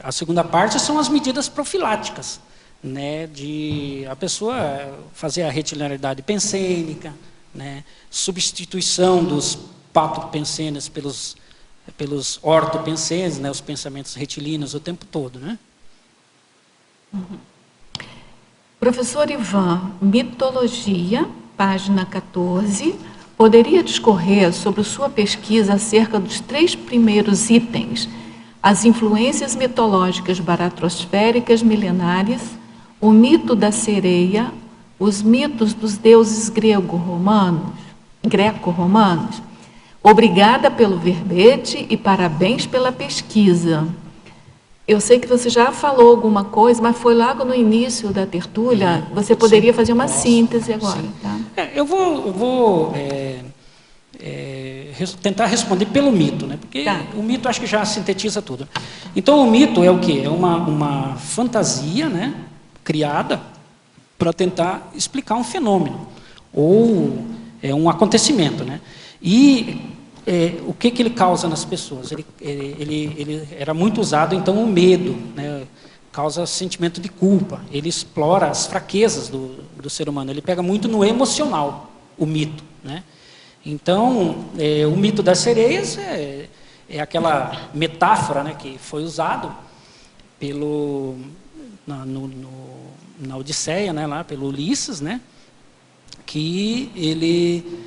a segunda parte são as medidas profiláticas, né? De a pessoa fazer a retilinearidade pensênica, né? Substituição dos patopensenes pelos ortopensenes, né? Os pensamentos retilíneos o tempo todo, né? Professor Ivan, mitologia, página 14, poderia discorrer sobre sua pesquisa acerca dos 3 primeiros itens, as influências mitológicas baratrosféricas milenares, o mito da sereia, os mitos dos deuses greco-romanos? Obrigada pelo verbete e parabéns pela pesquisa. Eu sei que você já falou alguma coisa, mas foi logo no início da tertúlia. Você poderia fazer uma síntese agora. Tá? Eu vou tentar responder pelo mito, né? Porque o mito acho que já sintetiza tudo. Então, o mito é o quê? É uma fantasia, né? Criada para tentar explicar um fenômeno ou um acontecimento, né? E o que ele causa nas pessoas? Ele era muito usado, então, o medo, né? Causa sentimento de culpa. Ele explora as fraquezas do ser humano. Ele pega muito no emocional, o mito, né? Então, o mito das sereias é aquela metáfora, né, que foi usado na Odisseia, né, lá pelo Ulisses, né, que ele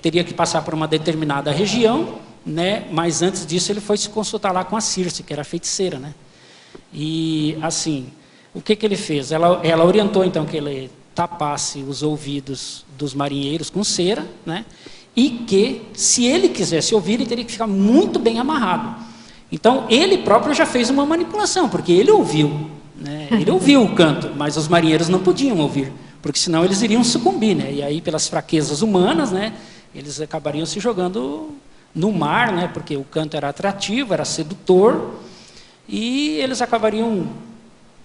teria que passar por uma determinada região, né, mas antes disso ele foi se consultar lá com a Circe, que era a feiticeira, né? E assim, o que ele fez? Ela orientou então que ele tapasse os ouvidos dos marinheiros com cera, né? E que, se ele quisesse ouvir, ele teria que ficar muito bem amarrado. Então, ele próprio já fez uma manipulação, porque ele ouviu, né? Ele ouviu o canto, mas os marinheiros não podiam ouvir, porque senão eles iriam sucumbir, né? E aí, pelas fraquezas humanas, né, eles acabariam se jogando no mar, né? Porque o canto era atrativo, era sedutor, e eles acabariam,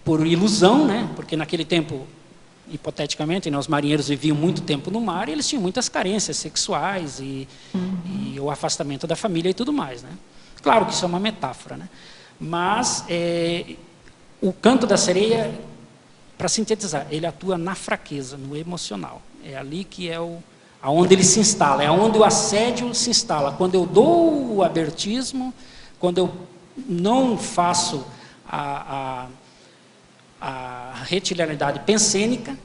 por ilusão, né? Porque naquele tempo, hipoteticamente, né, os marinheiros viviam muito tempo no mar e eles tinham muitas carências sexuais e o afastamento da família e tudo mais, né? Claro que isso é uma metáfora, né? Mas o canto da sereia, para sintetizar, ele atua na fraqueza, no emocional. É ali que é aonde ele se instala, é aonde o assédio se instala. Quando eu dou o abertismo, quando eu não faço a retilariedade pensênica,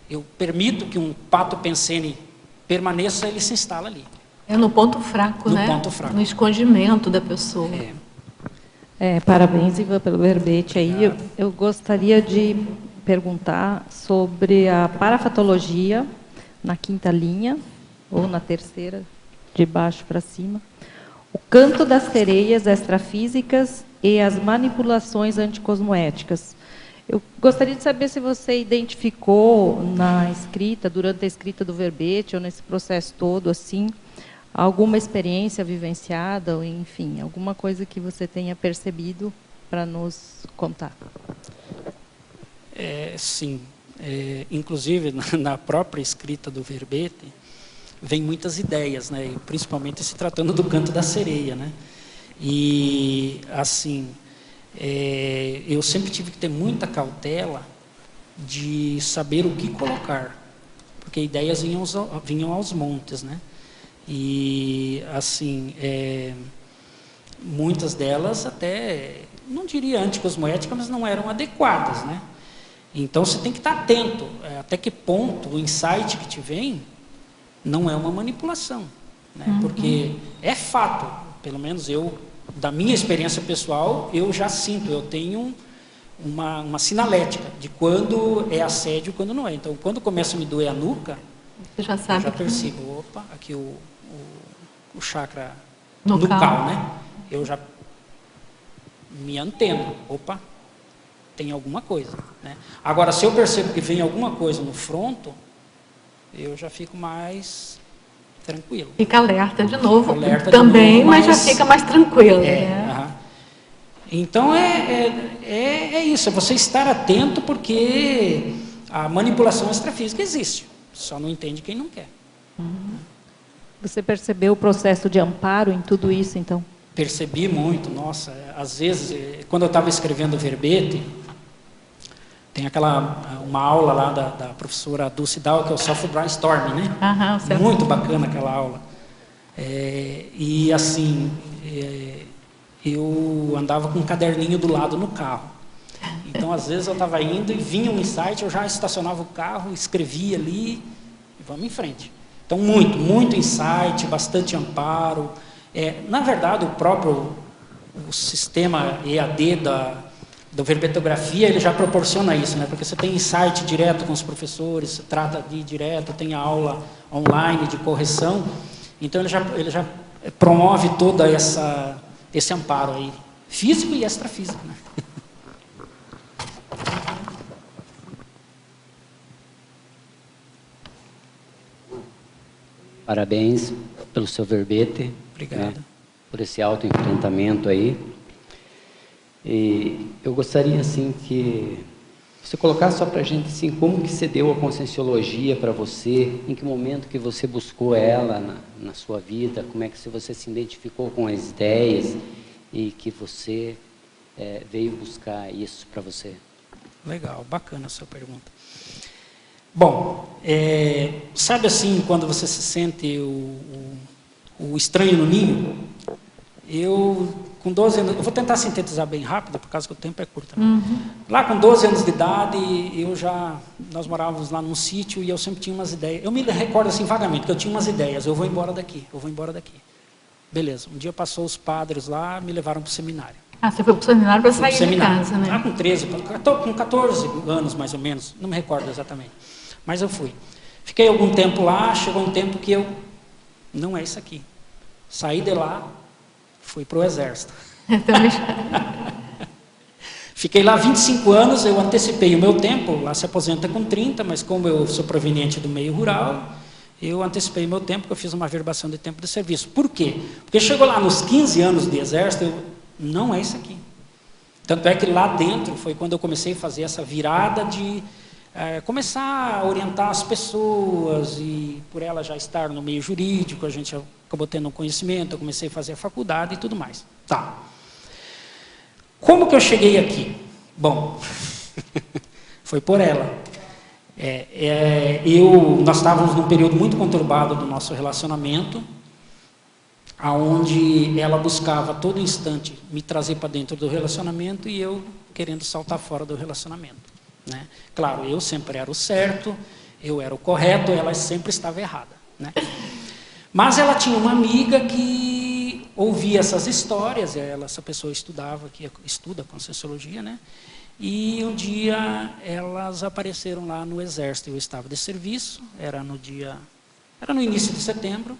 eu permito que um pato pensene permaneça, ele se instala ali. É no ponto fraco, né? No ponto fraco. No escondimento da pessoa. Parabéns, Ivan, pelo verbete aí. Eu gostaria de perguntar sobre a parafatologia na 5ª linha, ou na 3ª, de baixo para cima. O canto das sereias extrafísicas e as manipulações anticosmoéticas. Eu gostaria de saber se você identificou na escrita, durante a escrita do verbete, ou nesse processo todo, assim, alguma experiência vivenciada, ou, enfim, alguma coisa que você tenha percebido para nos contar. Sim. Inclusive, na própria escrita do verbete, vem muitas ideias, né? Principalmente se tratando do canto da sereia, né? E, assim, eu sempre tive que ter muita cautela de saber o que colocar, porque ideias vinham aos montes, né? E, assim, muitas delas até, não diria anticosmoéticas, mas não eram adequadas, né? Então, você tem que estar atento até que ponto o insight que te vem não é uma manipulação, né? Porque é fato, pelo menos eu, da minha experiência pessoal, eu já sinto, eu tenho uma sinalética de quando é assédio e quando não é. Então, quando começa a me doer a nuca, Você já sabe. eu já percebo, opa, aqui o chakra nucal, né? Eu já me anteno, opa, tem alguma coisa, né? Agora, se eu percebo que vem alguma coisa no fronto, eu já fico mais tranquilo. Fica alerta de novo. Alerta também, de novo, mas já fica mais tranquilo. Né? Aham. Então, é isso, é você estar atento, porque a manipulação extrafísica existe, só não entende quem não quer. Você percebeu o processo de amparo em tudo isso, então? Percebi muito, nossa, às vezes, quando eu estava escrevendo o verbete, tem uma aula lá da professora Dulce Dal, que é o Self-Brainstorming, né? Muito bacana aquela aula. E assim, eu andava com um caderninho do lado no carro. Então, às vezes eu estava indo e vinha um insight, eu já estacionava o carro, escrevia ali e vamos em frente. Então, muito insight, bastante amparo. Na verdade, o sistema EAD da verbetografia, ele já proporciona isso, né? Porque você tem insight direto com os professores, você trata de direto, tem a aula online de correção. Então, ele já promove todo esse amparo aí, físico e extrafísico, né? Parabéns pelo seu verbete. Obrigado. Né, por esse autoenfrentamento aí. E eu gostaria, assim, que você colocasse só para a gente, assim, como que você deu a Conscienciologia para você, em que momento que você buscou ela na sua vida, como é que você se identificou com as ideias e que você veio buscar isso para você. Legal, bacana a sua pergunta. Bom, sabe assim, quando você se sente o estranho no ninho? Eu, com 12 anos, eu vou tentar sintetizar bem rápido, por causa que o tempo é curto. Né? Lá com 12 anos de idade, nós morávamos lá num sítio e eu sempre tinha umas ideias. Eu me recordo assim vagamente, que eu tinha umas ideias, eu vou embora daqui. Beleza, um dia passou os padres lá, me levaram para o seminário. Você foi para o seminário para sair de casa, né? Lá com 14 anos mais ou menos, não me recordo exatamente. Mas eu fui. Fiquei algum tempo lá, chegou um tempo que não é isso aqui. Saí de lá, fui para o exército. Fiquei lá 25 anos, eu antecipei o meu tempo, lá se aposenta com 30, mas como eu sou proveniente do meio rural, eu antecipei o meu tempo, porque eu fiz uma averbação de tempo de serviço. Por quê? Porque chegou lá nos 15 anos de exército, não é isso aqui. Tanto é que lá dentro foi quando eu comecei a fazer essa virada de começar a orientar as pessoas, e por ela já estar no meio jurídico, a gente acabou tendo um conhecimento, eu comecei a fazer a faculdade e tudo mais. Tá. Como que eu cheguei aqui? Bom, foi por ela. Nós estávamos num período muito conturbado do nosso relacionamento, aonde ela buscava a todo instante me trazer para dentro do relacionamento e eu querendo saltar fora do relacionamento, né? Claro, eu sempre era o certo, eu era o correto, ela sempre estava errada, né? Mas ela tinha uma amiga que ouvia essas histórias, essa pessoa estudava, que estuda Conscienciologia, né? E um dia elas apareceram lá no exército, eu estava de serviço, era no início de setembro,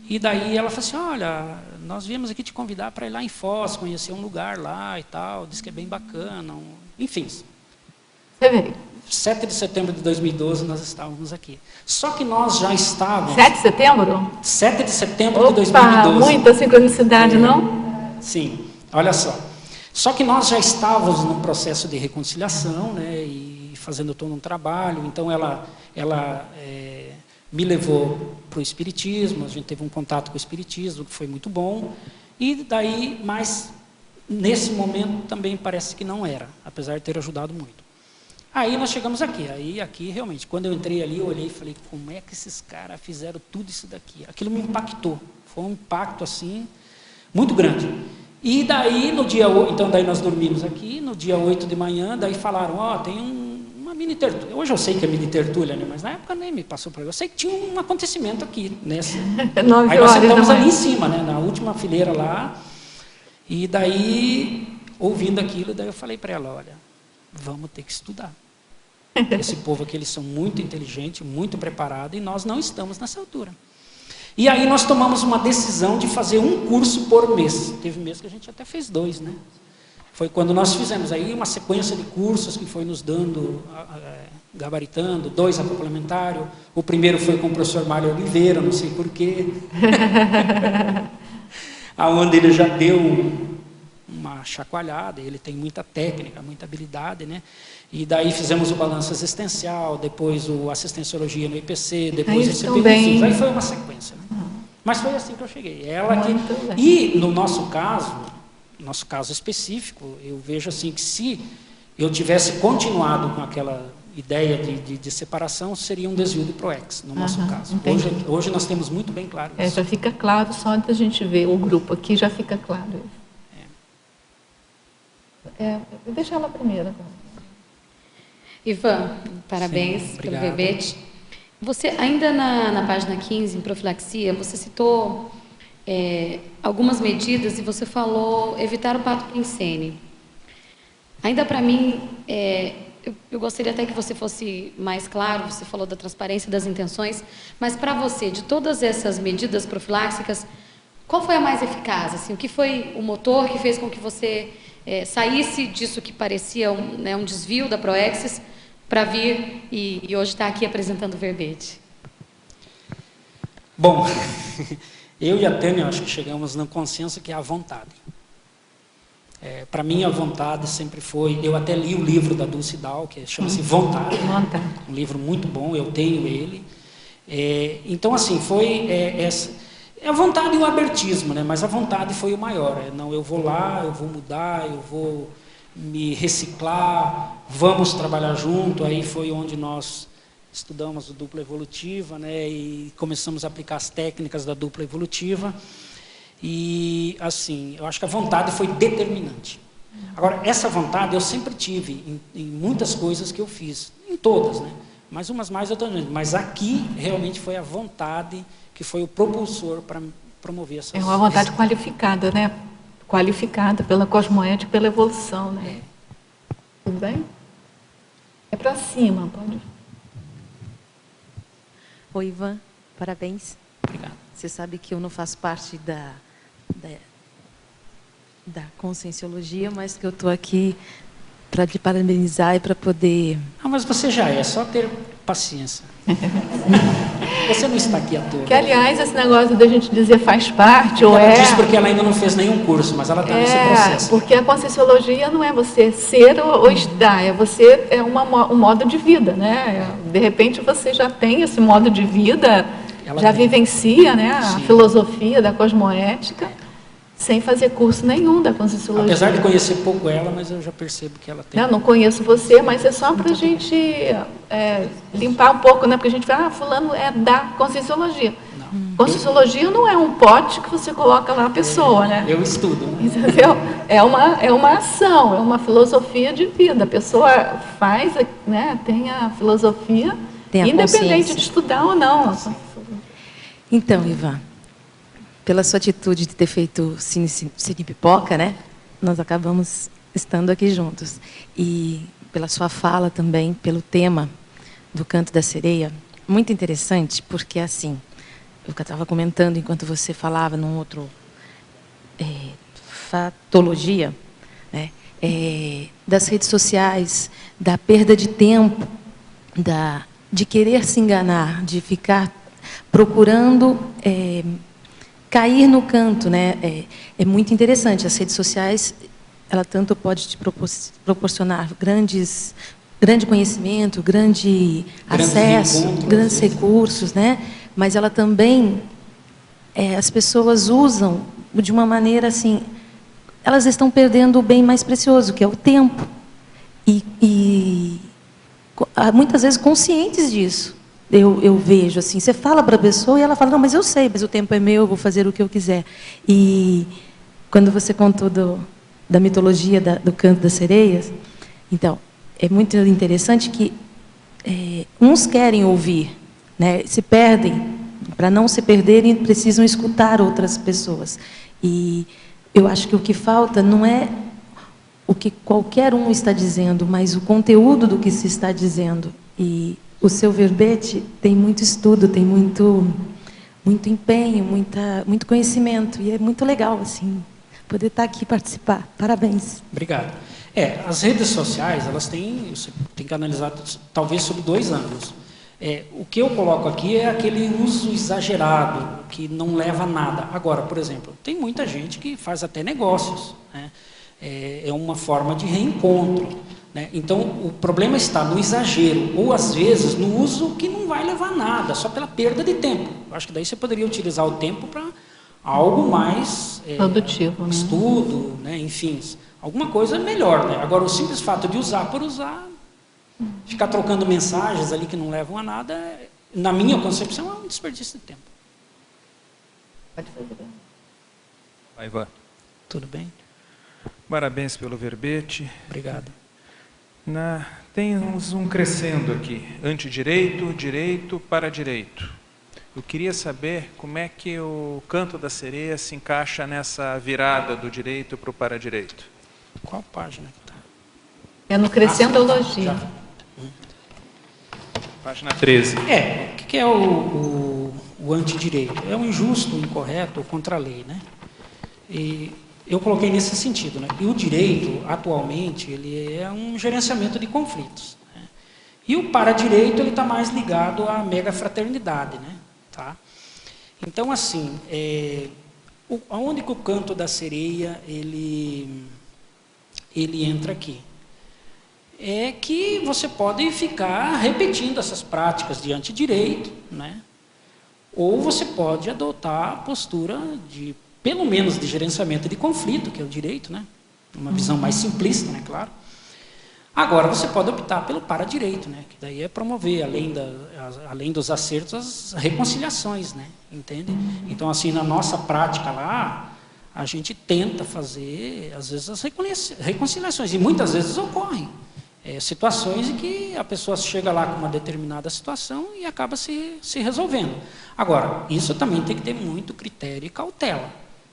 e daí ela falou assim, olha, nós viemos aqui te convidar para ir lá em Foz, conhecer um lugar lá e tal, diz que é bem bacana, enfim. Você veio. 7 de setembro de 2012 nós estávamos aqui. Só que nós já estávamos... 7 de setembro? 7 de setembro de 2012. Muita sincronicidade, não? Sim, olha só. Só que nós já estávamos num processo de reconciliação, né, e fazendo todo um trabalho, então ela me levou para o Espiritismo, a gente teve um contato com o Espiritismo, que foi muito bom, e daí, mas nesse momento também parece que não era, apesar de ter ajudado muito. Aí nós chegamos aqui, aqui realmente, quando eu entrei ali, eu olhei e falei, como é que esses caras fizeram tudo isso daqui? Aquilo me impactou, foi um impacto assim, muito grande. E daí, então daí nós dormimos aqui, no dia 8 de manhã, daí falaram, tem uma mini tertúlia. Hoje eu sei que é mini tertúlia, né? Mas na época nem me passou por aí. Eu sei que tinha um acontecimento aqui, nessa. Aí nós sentamos ali em cima, né? Na última fileira lá, e daí, ouvindo aquilo, daí eu falei para ela, olha, vamos ter que estudar. Esse povo aqui, eles são muito inteligentes, muito preparados, e nós não estamos nessa altura. E aí nós tomamos uma decisão de fazer um curso por mês. Teve mês que a gente até fez 2, né? Foi quando nós fizemos aí uma sequência de cursos que foi nos dando, gabaritando, 2 a complementário. O primeiro foi com o professor Mário Oliveira, não sei porquê. Aonde ele já deu uma chacoalhada, ele tem muita técnica, muita habilidade, né? E daí fizemos o balanço existencial, depois o assistenciologia no IPC, depois o CPI. Aí foi uma sequência, né? Mas foi assim que eu cheguei. E no nosso caso específico, eu vejo assim que se eu tivesse continuado com aquela ideia de separação, seria um desvio de PROEX, no nosso caso. Hoje nós temos muito bem claro isso. Já fica claro, só da gente ver o grupo aqui, já fica claro. Deixa ela primeiro. Ivan, parabéns pelo verbete. Você, ainda na página 15, em profilaxia, você citou algumas medidas e você falou evitar o pato quincene. Ainda para mim, eu gostaria até que você fosse mais claro, você falou da transparência das intenções, mas para você, de todas essas medidas profiláxicas, qual foi a mais eficaz? Assim, o que foi o motor que fez com que você saísse disso que parecia um desvio da PROEXIS para vir e hoje estar aqui apresentando o verbete? Bom, eu e a Tânia, acho que chegamos no consenso que é a vontade. Para mim, a vontade sempre foi... Eu até li o livro da Dulce Dal, que chama-se Vontade. Um livro muito bom, eu tenho ele. Então, assim, foi a vontade e o abertismo, né? Mas a vontade foi o maior. Não, eu vou lá, eu vou mudar, eu vou me reciclar, vamos trabalhar junto. Aí foi onde nós estudamos a dupla evolutiva, né? E começamos a aplicar as técnicas da dupla evolutiva. E, assim, eu acho que a vontade foi determinante. Agora, essa vontade eu sempre tive em muitas coisas que eu fiz, em todas, né? Mas umas mais, outras menos. Mas aqui, realmente, foi a vontade que foi o propulsor para promover essas... É uma vontade qualificada, né? Qualificada pela cosmoética e pela evolução, né? Tudo bem? É para cima, pode... Oi, Ivan, parabéns. Obrigado. Você sabe que eu não faço parte da Conscienciologia, mas que eu estou aqui para te parabenizar e para poder... Ah, mas você já é só ter paciência. Você não está aqui à toa. Que, aliás, esse negócio da gente dizer faz parte ou ela diz porque ela ainda não fez nenhum curso, mas ela está nesse processo. Porque a Conscienciologia não é você ser ou estar, é um modo de vida, né? De repente você já tem esse modo de vida, vivencia, né, a filosofia da cosmoética, sem fazer curso nenhum da Conscienciologia. Apesar de conhecer pouco ela, mas eu já percebo que ela tem... Não conheço você, mas é só para a gente limpar um pouco, né? Porque a gente fala, fulano é da Conscienciologia. Não. Conscienciologia não é um pote que você coloca lá a pessoa, né? Eu estudo. Entendeu? É uma ação, é uma filosofia de vida. A pessoa faz, né, tem a filosofia, Tem a independente consciência. de estudar ou não. Então, Ivan, pela sua atitude de ter feito Cine Pipoca, né? Nós acabamos estando aqui juntos. E pela sua fala também, pelo tema do Canto da Sereia, muito interessante, porque assim, eu estava comentando enquanto você falava num outro fatologia, né? Das redes sociais, da perda de tempo, de querer se enganar, de ficar procurando cair no canto, né? É muito interessante. As redes sociais, ela tanto pode te proporcionar grande conhecimento, grande acesso, grandes recursos, né? Mas ela também, as pessoas usam de uma maneira assim, elas estão perdendo o bem mais precioso, que é o tempo. E muitas vezes conscientes disso. Eu vejo assim, você fala para a pessoa e ela fala, não, mas eu sei, mas o tempo é meu, eu vou fazer o que eu quiser. E quando você contou da mitologia do Canto das Sereias, então, é muito interessante que uns querem ouvir, né, se perdem, para não se perderem, precisam escutar outras pessoas. E eu acho que o que falta não é o que qualquer um está dizendo, mas o conteúdo do que se está dizendo. E o seu verbete tem muito estudo, tem muito empenho, muito conhecimento, e é muito legal assim poder estar aqui e participar. Parabéns. Obrigado. As redes sociais, elas você tem que analisar talvez sob 2 ângulos. O que eu coloco aqui é aquele uso exagerado, que não leva a nada. Agora, por exemplo, tem muita gente que faz até negócios, né? É uma forma de reencontro, né? Então, o problema está no exagero, ou às vezes no uso que não vai levar a nada, só pela perda de tempo. Eu acho que daí você poderia utilizar o tempo para algo mais produtivo, estudo, né? Enfim, alguma coisa melhor, né? Agora, o simples fato de usar por usar, ficar trocando mensagens ali que não levam a nada, na minha concepção, é um desperdício de tempo. Pode fazer. Vai, Ivan. Tudo bem? Parabéns pelo verbete. Obrigado. Temos um crescendo aqui, antidireito, direito, para direito. Eu queria saber como é que o Canto da Sereia se encaixa nessa virada do direito para o para-direito. Qual página que está? É no Crescendologia. Página 13. O que é o antidireito? É o injusto, o incorreto, o contra a lei, né? E eu coloquei nesse sentido, né? E o direito, atualmente, ele é um gerenciamento de conflitos, né? E o para-direito, ele está mais ligado à mega-fraternidade, né? Tá? Então, assim, aonde que o Canto da Sereia, ele entra aqui? É que você pode ficar repetindo essas práticas de antidireito, né? Ou você pode adotar a postura de, pelo menos, de gerenciamento de conflito, que é o direito, né? Uma visão mais simplista, né? Claro. Agora, você pode optar pelo para-direito, né? Que daí é promover, além dos acertos, as reconciliações, né? Entende? Então, assim, na nossa prática lá, a gente tenta fazer, às vezes, as reconciliações, e muitas vezes ocorrem situações em que a pessoa chega lá com uma determinada situação e acaba se resolvendo. Agora, isso também tem que ter muito critério e cautela.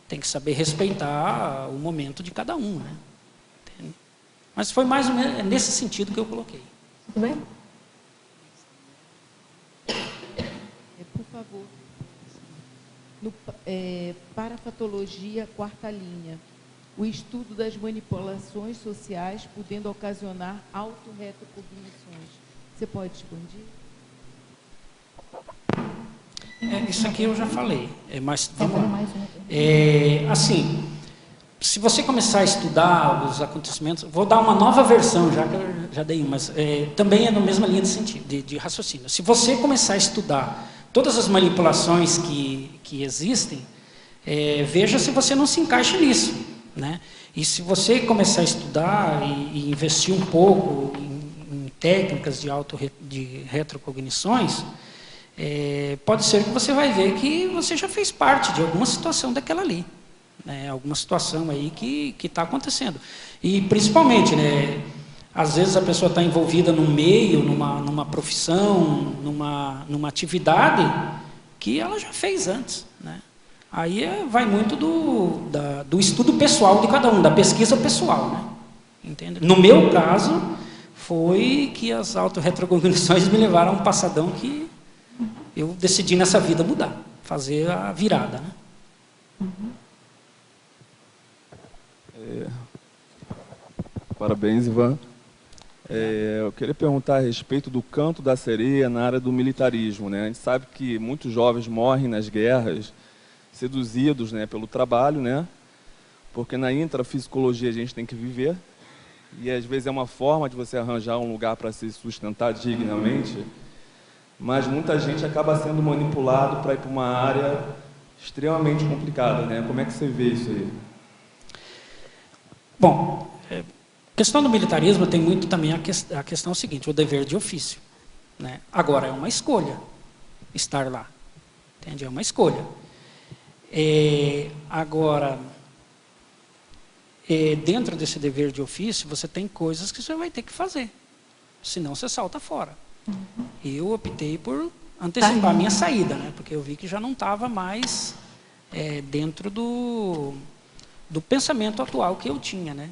Tem que saber respeitar o momento de cada um, né? Entende? Mas foi mais ou menos nesse sentido que eu coloquei. Tudo bem? Por favor. Parafatologia, 4ª linha. O estudo das manipulações sociais podendo ocasionar autorretrocognições. Você pode expandir? Isso aqui eu já falei, mas vamos lá. Assim, se você começar a estudar os acontecimentos, vou dar uma nova versão, já que eu já dei uma, mas também é na mesma linha de sentido, de raciocínio. Se você começar a estudar todas as manipulações que existem, veja se você não se encaixa nisso, né? E se você começar a estudar e investir um pouco em técnicas de retrocognições, pode ser que você vai ver que você já fez parte de alguma situação daquela ali. Né? Alguma situação aí que está acontecendo. E principalmente, né, às vezes a pessoa está envolvida num meio, numa profissão, numa atividade que ela já fez antes. Né? Aí vai muito do estudo pessoal de cada um, da pesquisa pessoal. Né? Entende? No meu caso, foi que as autorretrocognições me levaram a um passadão que eu decidi nessa vida mudar, fazer a virada. Né? Parabéns, Ivan. Eu queria perguntar a respeito do canto da sereia na área do militarismo. Né? A gente sabe que muitos jovens morrem nas guerras, seduzidos, né, pelo trabalho, né? Porque na intrafisicologia a gente tem que viver, e às vezes é uma forma de você arranjar um lugar para se sustentar dignamente, mas muita gente acaba sendo manipulado para ir para uma área extremamente complicada. Né? Como é que você vê isso aí? Bom, a questão do militarismo tem muito também a questão seguinte, o dever de ofício. Né? Agora, é uma escolha estar lá. Entende? É uma escolha. Agora, dentro desse dever de ofício, você tem coisas que você vai ter que fazer. Senão você salta fora. Eu optei por antecipar a minha saída, né? Porque eu vi que já não estava mais dentro do pensamento atual que eu tinha. Né?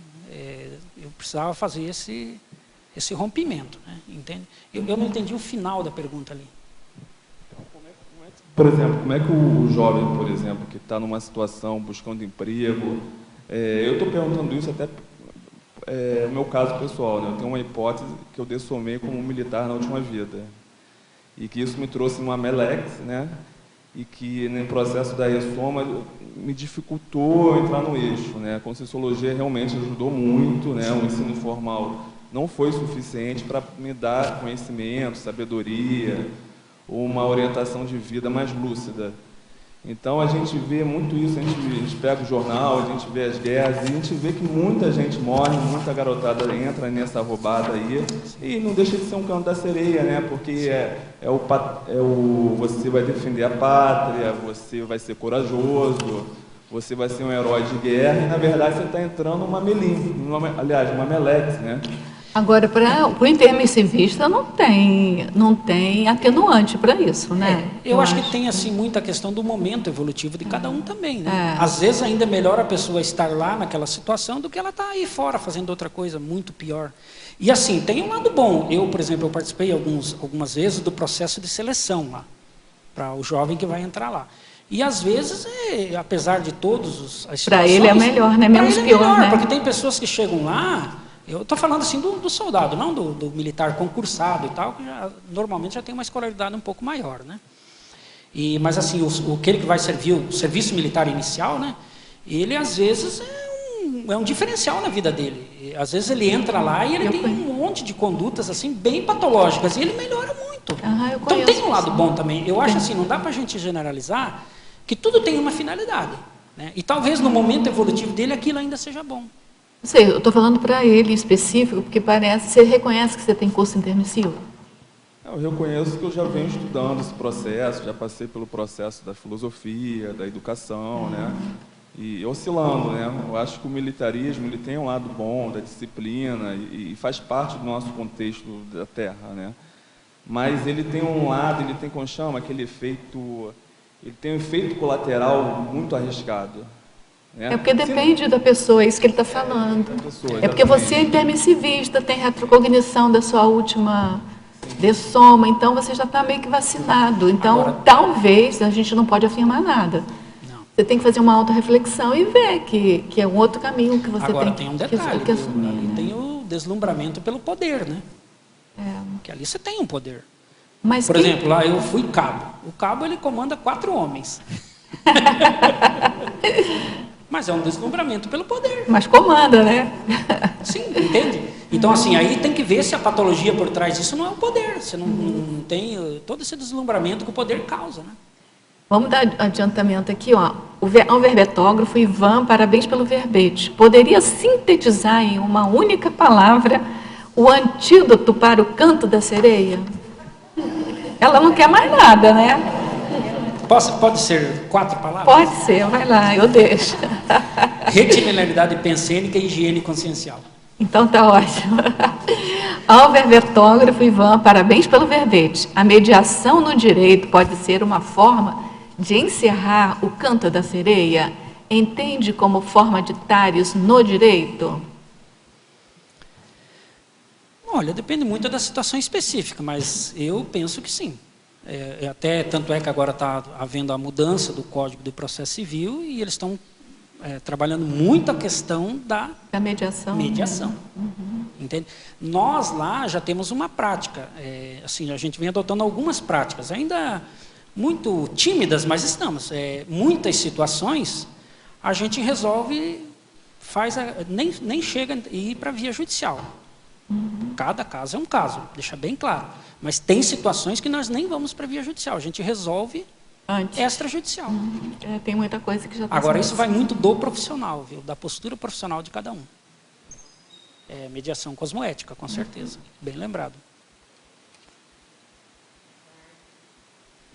Eu precisava fazer esse rompimento. Né? Entende? Eu não entendi o final da pergunta ali. Por exemplo, como é que o jovem, por exemplo, que está numa situação buscando emprego, eu estou perguntando isso até no meu caso pessoal, né? Eu tenho uma hipótese que eu dessomei como militar na última vida, e que isso me trouxe uma melex, né? E que no processo da ressoma me dificultou entrar no eixo, né? A Conscienciologia realmente ajudou muito, né? O ensino formal não foi suficiente para me dar conhecimento, sabedoria, uma orientação de vida mais lúcida. Então a gente vê muito isso, a gente pega o jornal, a gente vê as guerras, e a gente vê que muita gente morre, muita garotada entra nessa roubada aí, e não deixa de ser um canto da sereia, né? Porque você vai defender a pátria, você vai ser corajoso, você vai ser um herói de guerra, e na verdade você está entrando numa uma melex, né? Agora, para o intermissivista não tem atenuante para isso, né? Eu acho que tem assim muita questão do momento evolutivo de cada um também, né? Às vezes ainda é melhor a pessoa estar lá naquela situação do que ela estar aí fora fazendo outra coisa muito pior. E assim, tem um lado bom. Eu, por exemplo, eu participei algumas vezes do processo de seleção lá, para o jovem que vai entrar lá. E às vezes, apesar de todos as situações... Para ele é melhor, né? Menos pior, né? Porque tem pessoas que chegam lá... Eu estou falando assim do soldado, não do militar concursado e tal, que normalmente já tem uma escolaridade um pouco maior, né? Mas assim, aquele que vai servir o serviço militar inicial, né? Ele às vezes é um diferencial na vida dele. E, às vezes ele entra lá e ele tem um monte de condutas assim bem patológicas e ele melhora muito. Então tem um lado bom também. Eu acho assim, não dá para a gente generalizar que tudo tem uma finalidade, né? E talvez no momento evolutivo dele aquilo ainda seja bom. Não sei, eu estou falando para ele em específico, porque parece, você reconhece que você tem curso intermissivo? Eu reconheço que eu já venho estudando esse processo, já passei pelo processo da filosofia, da educação, né? E oscilando, né? Eu acho que o militarismo ele tem um lado bom da disciplina e faz parte do nosso contexto da Terra, né? Mas ele tem um lado, ele tem, como chama, aquele efeito, ele tem um efeito colateral muito arriscado. É porque depende da pessoa, é isso que ele está falando. É porque você é intermissivista, tem retrocognição da sua última dessoma, então você já está meio que vacinado. Então, talvez, a gente não pode afirmar nada. Você tem que fazer uma autorreflexão e ver que é um outro caminho que você tem um detalhe, que assumir. Ali tem o deslumbramento pelo poder, né? Que ali você tem um poder. Mas por exemplo, lá eu fui cabo. O cabo, ele comanda 4 homens. Mas é um deslumbramento pelo poder. Mas comanda, né? Sim, entende? Então, assim, aí tem que ver se a patologia por trás disso não é o poder. Você não tem todo esse deslumbramento que o poder causa, né? Vamos dar adiantamento aqui, ó. O verbetógrafo Ivan, parabéns pelo verbete. Poderia sintetizar em uma única palavra o antídoto para o canto da sereia? Ela não quer mais nada, né? Pode ser 4 palavras? Pode ser, vai lá, eu deixo. Retilinearidade pensênica e higiene consciencial. Então tá ótimo. Ao verbetógrafo Ivan, parabéns pelo verbete. A mediação no direito pode ser uma forma de encerrar o canto da sereia? Entende como forma de tários no direito? Olha, depende muito da situação específica, mas eu penso que sim. Até tanto é que agora está havendo a mudança do Código de Processo Civil e eles estão trabalhando muito a questão da mediação. Uhum. Entende? Nós lá já temos uma prática, assim, a gente vem adotando algumas práticas, ainda muito tímidas, mas estamos. Muitas situações a gente resolve, nem chega a ir para a via judicial. Uhum. Cada caso é um caso, deixa bem claro. Mas tem situações que nós nem vamos para a via judicial, a gente resolve extrajudicial. Tem muita coisa que já está. Agora, isso vai muito do profissional, viu? Da postura profissional de cada um. Mediação cosmoética, com certeza. Bem lembrado.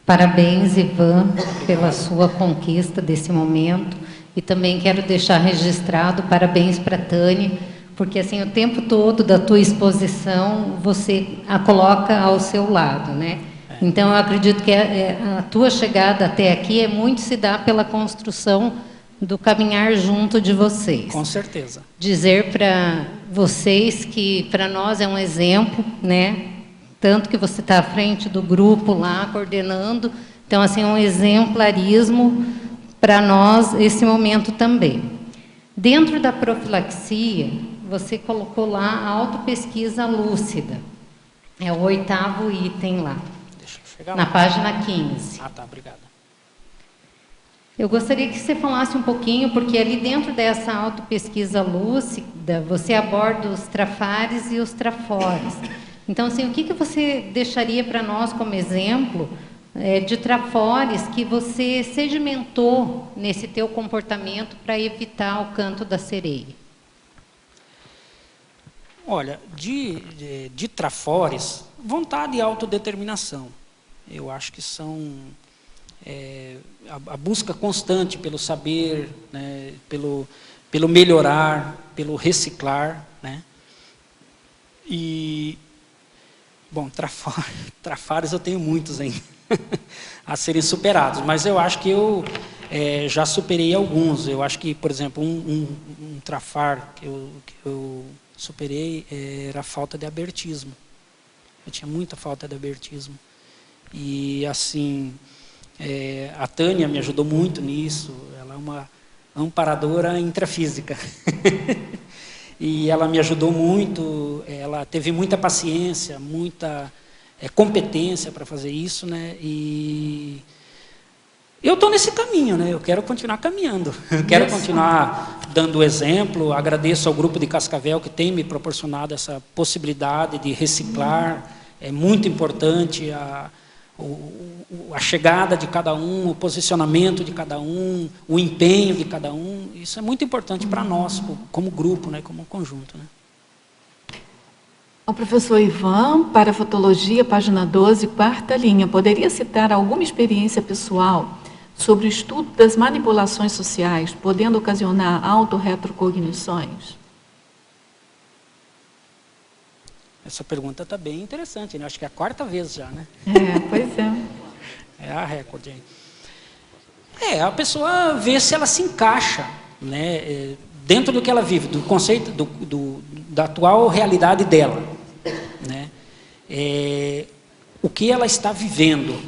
Parabéns, Ivan, pela sua conquista desse momento. E também quero deixar registrado, parabéns para a Tânia, porque assim, o tempo todo da tua exposição, você a coloca ao seu lado, né? Então, eu acredito que a tua chegada até aqui muito se dá pela construção do caminhar junto de vocês. Com certeza. Dizer para vocês que para nós é um exemplo, né? Tanto que você está à frente do grupo lá, coordenando. Então, assim, um exemplarismo para nós esse momento também. Dentro da profilaxia, você colocou lá a autopesquisa lúcida. É o 8º item lá. Deixa eu chegar na lá. página 15. Ah, tá, obrigada. Eu gostaria que você falasse um pouquinho, porque ali dentro dessa autopesquisa lúcida, você aborda os trafares e os trafores. Então, assim, o que você deixaria para nós como exemplo de trafores que você sedimentou nesse teu comportamento para evitar o canto da sereia? Olha, de trafores, vontade e autodeterminação. Eu acho que são a busca constante pelo saber, né, pelo melhorar, pelo reciclar, né? E, bom, trafares eu tenho muitos ainda a serem superados, mas eu acho que eu já superei alguns. Eu acho que, por exemplo, um trafar que eu superei era a falta de abertismo. Eu tinha muita falta de abertismo. E, assim, a Tânia me ajudou muito nisso. Ela é uma amparadora intrafísica. E ela me ajudou muito. Ela teve muita paciência, muita competência para fazer isso, né? E eu estou nesse caminho, né? Eu quero continuar caminhando. Eu quero continuar dando exemplo. Agradeço ao grupo de Cascavel que tem me proporcionado essa possibilidade de reciclar. É muito importante a chegada de cada um, o posicionamento de cada um, o empenho de cada um. Isso é muito importante para nós, como grupo, né? Como conjunto, né? O professor Ivan, para a fotologia, página 12, 4ª linha, poderia citar alguma experiência pessoal sobre o estudo das manipulações sociais, podendo ocasionar autorretrocognições? Essa pergunta está bem interessante, né? Acho que é a 4ª vez já, né? Pois é. É a recorde aí. A pessoa vê se ela se encaixa, né, dentro do que ela vive, do conceito, da atual realidade dela, né? O que ela está vivendo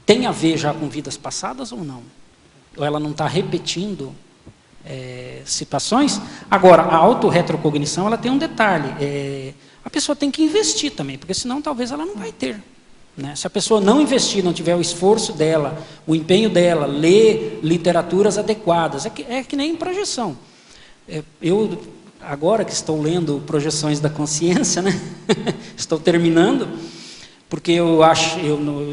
tem a ver já com vidas passadas ou não? Ou ela não está repetindo situações? Agora, a autorretrocognição, ela tem um detalhe. A pessoa tem que investir também, porque senão talvez ela não vai ter. Né? Se a pessoa não investir, não tiver o esforço dela, o empenho dela, ler literaturas adequadas, é que nem projeção. Eu, agora que estou lendo Projeções da Consciência, né? Estou terminando, porque eu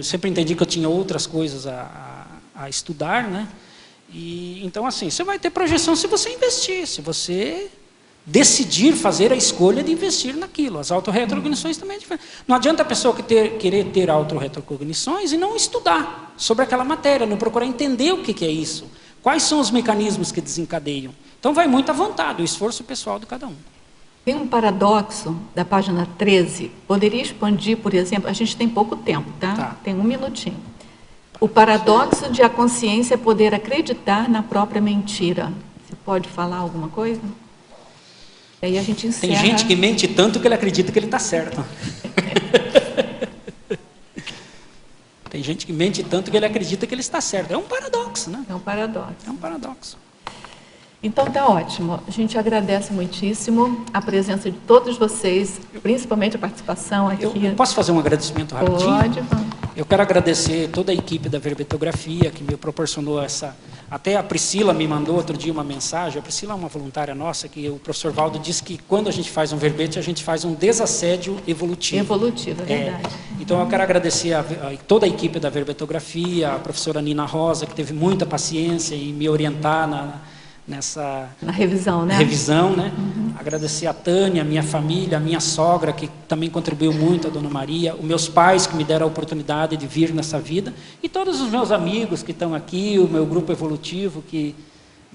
sempre entendi que eu tinha outras coisas a estudar, né? E, então, assim, você vai ter projeção se você investir, se você decidir fazer a escolha de investir naquilo. As autorretrocognições também é diferente. Não adianta a pessoa querer ter autorretrocognições e não estudar sobre aquela matéria, não procurar entender o que é isso, quais são os mecanismos que desencadeiam. Então vai muito à vontade, o esforço pessoal de cada um. Tem um paradoxo da página 13, poderia expandir, por exemplo, a gente tem pouco tempo, tá? Tem 1 minutinho. O paradoxo de a consciência poder acreditar na própria mentira. Você pode falar alguma coisa? E aí a gente encerra. Tem gente que mente tanto que ele acredita que ele está certo. Tem gente que mente tanto que ele acredita que ele está certo. É um paradoxo, né? É um paradoxo. É um paradoxo. Então tá ótimo. A gente agradece muitíssimo a presença de todos vocês, principalmente a participação aqui. Eu posso fazer um agradecimento rapidinho? Pode. Eu quero agradecer toda a equipe da Verbetografia que me proporcionou essa... Até a Priscila me mandou outro dia uma mensagem. A Priscila é uma voluntária nossa, que o professor Valdo disse que quando a gente faz um verbete, a gente faz um desassédio evolutivo. Evolutivo, é verdade. Então eu quero agradecer a toda a equipe da Verbetografia, a professora Nina Rosa, que teve muita paciência em me orientar na revisão, né? Agradecer a Tânia, a minha família, a minha sogra, que também contribuiu muito, a Dona Maria, os meus pais que me deram a oportunidade de vir nessa vida, e todos os meus amigos que estão aqui, o meu grupo evolutivo, que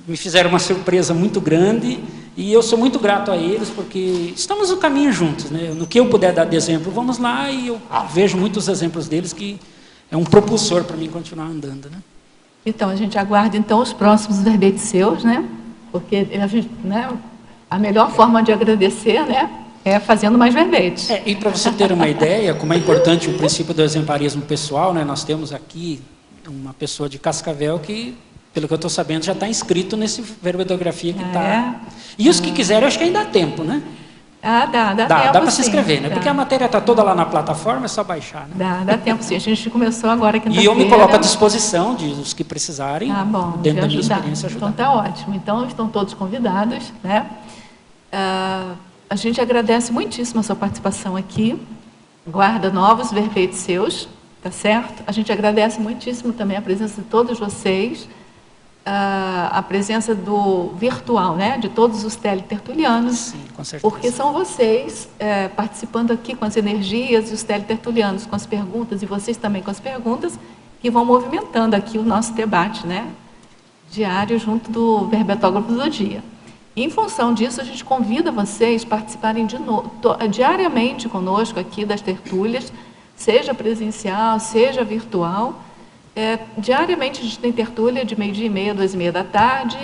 me fizeram uma surpresa muito grande, e eu sou muito grato a eles, porque estamos no caminho juntos, né? No que eu puder dar de exemplo, vamos lá, e eu vejo muitos exemplos deles, que é um propulsor para mim continuar andando, né? Então, a gente aguarda então os próximos verbetes seus, né? Porque a gente, né, a melhor forma de agradecer, né, é fazendo mais verbetes. E para você ter uma ideia, como é importante o princípio do exemplarismo pessoal, né? Nós temos aqui uma pessoa de Cascavel que, pelo que eu estou sabendo, já está inscrito nesse Verbetografia que está. E os que quiserem, eu acho que ainda há tempo, né? Dá tempo, dá para se sim. inscrever, né? Porque a matéria está toda lá na plataforma, é só baixar, né? Dá tempo sim. A gente começou agora quinta-feira. E eu me coloco à disposição dos que precisarem, dentro da minha experiência, ajudar. Então tá ótimo. Então estão todos convidados, né? A gente agradece muitíssimo a sua participação aqui. Guarda novos verbetes seus, tá certo? A gente agradece muitíssimo também a presença de todos vocês. A presença do virtual, né, de todos os teletertulianos. Sim, com certeza. Porque são vocês participando aqui com as energias e os teletertulianos com as perguntas, e vocês também com as perguntas, que vão movimentando aqui o nosso debate, né, diário junto do verbetógrafo do dia. E, em função disso, a gente convida vocês a participarem diariamente conosco aqui das tertúlias, seja presencial, seja virtual. Diariamente a gente tem tertúlia de 12h30, 2h30 da tarde.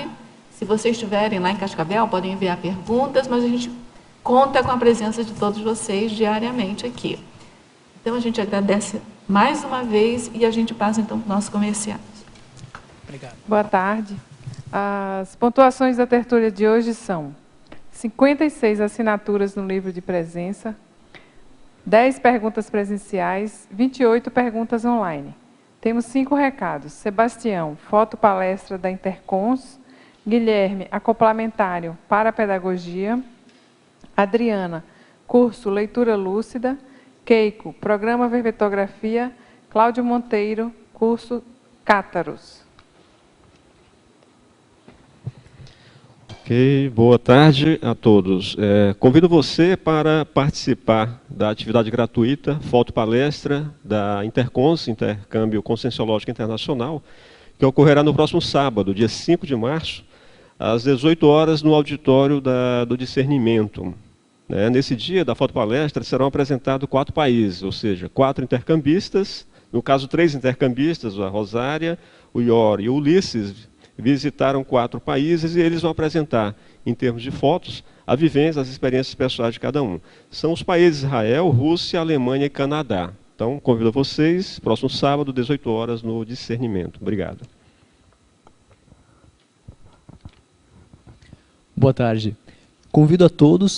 Se vocês estiverem lá em Cascavel, podem enviar perguntas, mas a gente conta com a presença de todos vocês diariamente aqui. Então a gente agradece mais uma vez e a gente passa então para os nossos comerciais. Obrigado. Boa tarde. As pontuações da tertúlia de hoje são 56 assinaturas no livro de presença, 10 perguntas presenciais, 28 perguntas online. Temos 5 recados. Sebastião, fotopalestra da Intercons. Guilherme, acoplamentário para a pedagogia. Adriana, curso Leitura Lúcida. Keiko, programa Verbetografia. Cláudio Monteiro, curso Cátaros. Ok, boa tarde a todos. Convido você para participar da atividade gratuita Fotopalestra da Intercons, Intercâmbio Conscienciológico Internacional, que ocorrerá no próximo sábado, dia 5 de março, às 18 horas, no auditório do Discernimento. Nesse dia da fotopalestra serão apresentados 4 países, ou seja, 4 intercambistas, no caso 3 intercambistas, a Rosária, o Ior e o Ulisses, visitaram 4 países e eles vão apresentar, em termos de fotos, a vivência, as experiências pessoais de cada um. São os países Israel, Rússia, Alemanha e Canadá. Então, convido vocês, próximo sábado, 18 horas, no Discernimento. Obrigado. Boa tarde. Convido a todos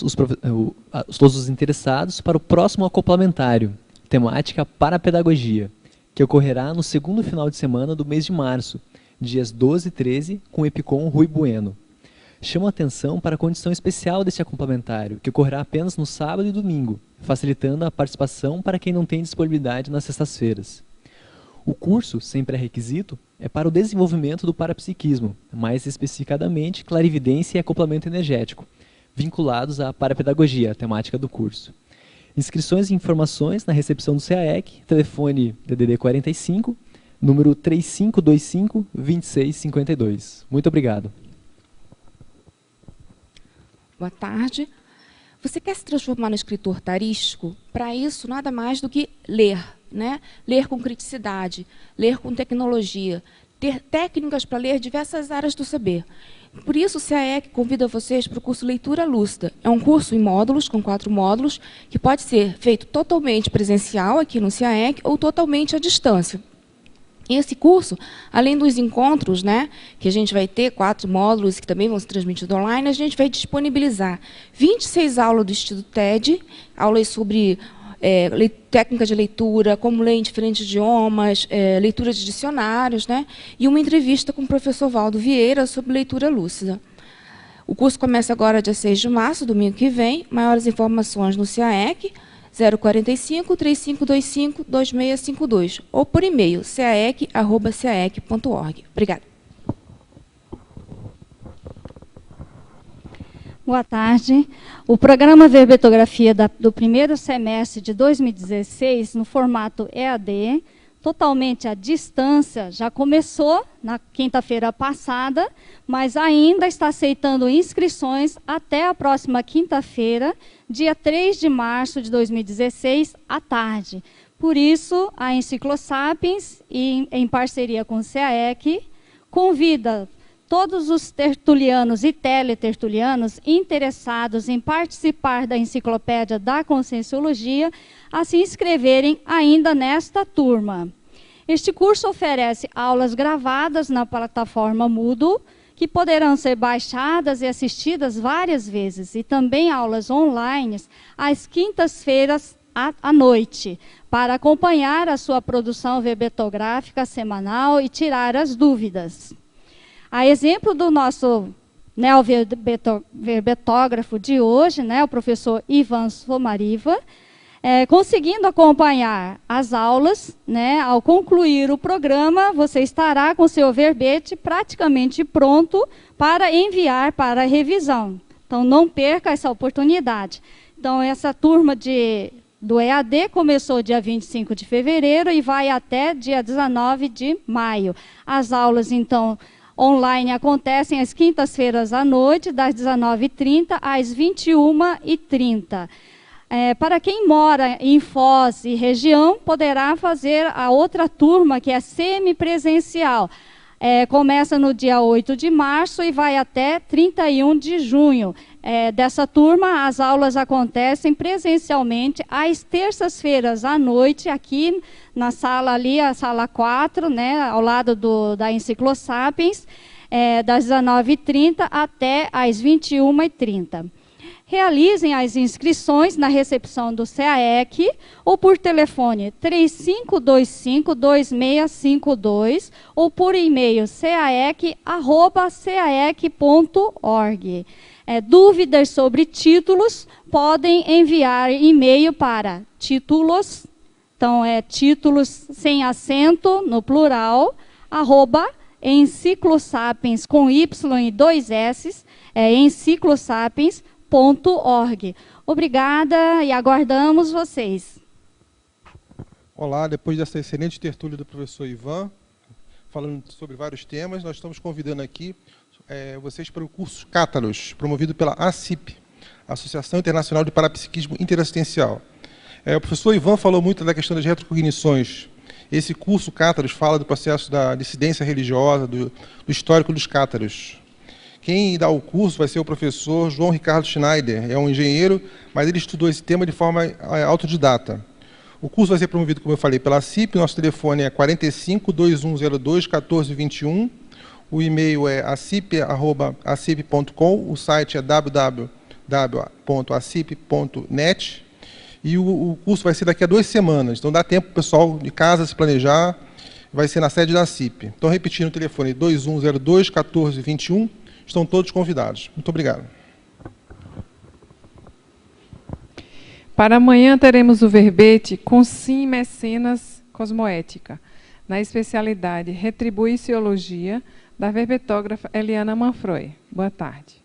todos os interessados para o próximo acoplamentário, temática Parapedagogia, que ocorrerá no segundo final de semana do mês de março, dias 12 e 13, com o Epicom Rui Bueno. Chamo a atenção para a condição especial deste acoplamentário, que ocorrerá apenas no sábado e domingo, facilitando a participação para quem não tem disponibilidade nas sextas-feiras. O curso, sem pré-requisito, é para o desenvolvimento do parapsiquismo, mais especificadamente clarividência e acoplamento energético, vinculados à parapedagogia, a temática do curso. Inscrições e informações na recepção do CAEC, telefone DDD 45, número 3525-2652. Muito obrigado. Boa tarde. Você quer se transformar no escritor tarístico? Para isso, nada mais do que ler, né? Ler com criticidade, ler com tecnologia, ter técnicas para ler diversas áreas do saber. Por isso, o CAEC convida vocês para o curso Leitura Lúcida. É um curso em módulos, com 4 módulos, que pode ser feito totalmente presencial aqui no CAEC ou totalmente à distância. Esse curso, além dos encontros, né, que a gente vai ter, 4 módulos que também vão ser transmitidos online, a gente vai disponibilizar 26 aulas do estilo TED, aulas sobre técnica de leitura, como ler em diferentes idiomas, leitura de dicionários, né, e uma entrevista com o professor Valdo Vieira sobre leitura lúcida. O curso começa agora dia 6 de março, domingo que vem. Maiores informações no CAEC, 045-3525-2652, ou por e-mail, caec@caec.org. Obrigada. Boa tarde. O programa Verbetografia do primeiro semestre de 2016, no formato EAD, totalmente à distância, já começou na quinta-feira passada, mas ainda está aceitando inscrições até a próxima quinta-feira, dia 3 de março de 2016, à tarde. Por isso, a Enciclosapiens, em parceria com o CAEC, convida todos os tertulianos e teletertulianos interessados em participar da Enciclopédia da Conscienciologia a se inscreverem ainda nesta turma. Este curso oferece aulas gravadas na plataforma Moodle, que poderão ser baixadas e assistidas várias vezes, e também aulas online às quintas-feiras à noite, para acompanhar a sua produção verbetográfica semanal e tirar as dúvidas. A exemplo do nosso neoverbetógrafo de hoje, né, o professor Ivan Somariva, conseguindo acompanhar as aulas, né, ao concluir o programa, você estará com seu verbete praticamente pronto para enviar para revisão. Então, não perca essa oportunidade. Então, essa turma do EAD começou dia 25 de fevereiro e vai até dia 19 de maio. As aulas, então, online acontecem às quintas-feiras à noite, das 19h30 às 21h30. Para quem mora em Foz e região, poderá fazer a outra turma, que é semipresencial. Começa no dia 8 de março e vai até 31 de junho. Dessa turma, as aulas acontecem presencialmente às terças-feiras à noite, aqui na sala ali, a sala 4, né, ao lado da Enciclosapiens, das 19h30 até às 21h30. Realizem as inscrições na recepção do CAEC ou por telefone 3525-2652 ou por e-mail caec@caec.org. Dúvidas sobre títulos, podem enviar e-mail para títulos, então títulos sem acento no plural, @enciclosapiens com Y e 2 S, enciclosapiens.org. Obrigada e aguardamos vocês. Olá, depois dessa excelente tertúlia do professor Ivan, falando sobre vários temas, nós estamos convidando aqui vocês para o curso Cátaros, promovido pela ACIP, Associação Internacional de Parapsiquismo Interassistencial. O professor Ivan falou muito da questão das retrocognições. Esse curso Cátaros fala do processo da dissidência religiosa, do histórico dos cátaros. Quem dá o curso vai ser o professor João Ricardo Schneider, é um engenheiro, mas ele estudou esse tema de forma autodidata. O curso vai ser promovido, como eu falei, pela ACIP, nosso telefone é 45-2102-1421, o e-mail é acip@acip.com, o site é www.acip.net, e o curso vai ser daqui a 2 semanas, então dá tempo para o pessoal de casa se planejar, vai ser na sede da ACIP. Então, repetindo o telefone, 2102-1421, estão todos convidados. Muito obrigado. Para amanhã teremos o verbete Consim Mecenas Cosmoética, na especialidade Retribuiciologia, da verbetógrafa Eliana Manfroy. Boa tarde.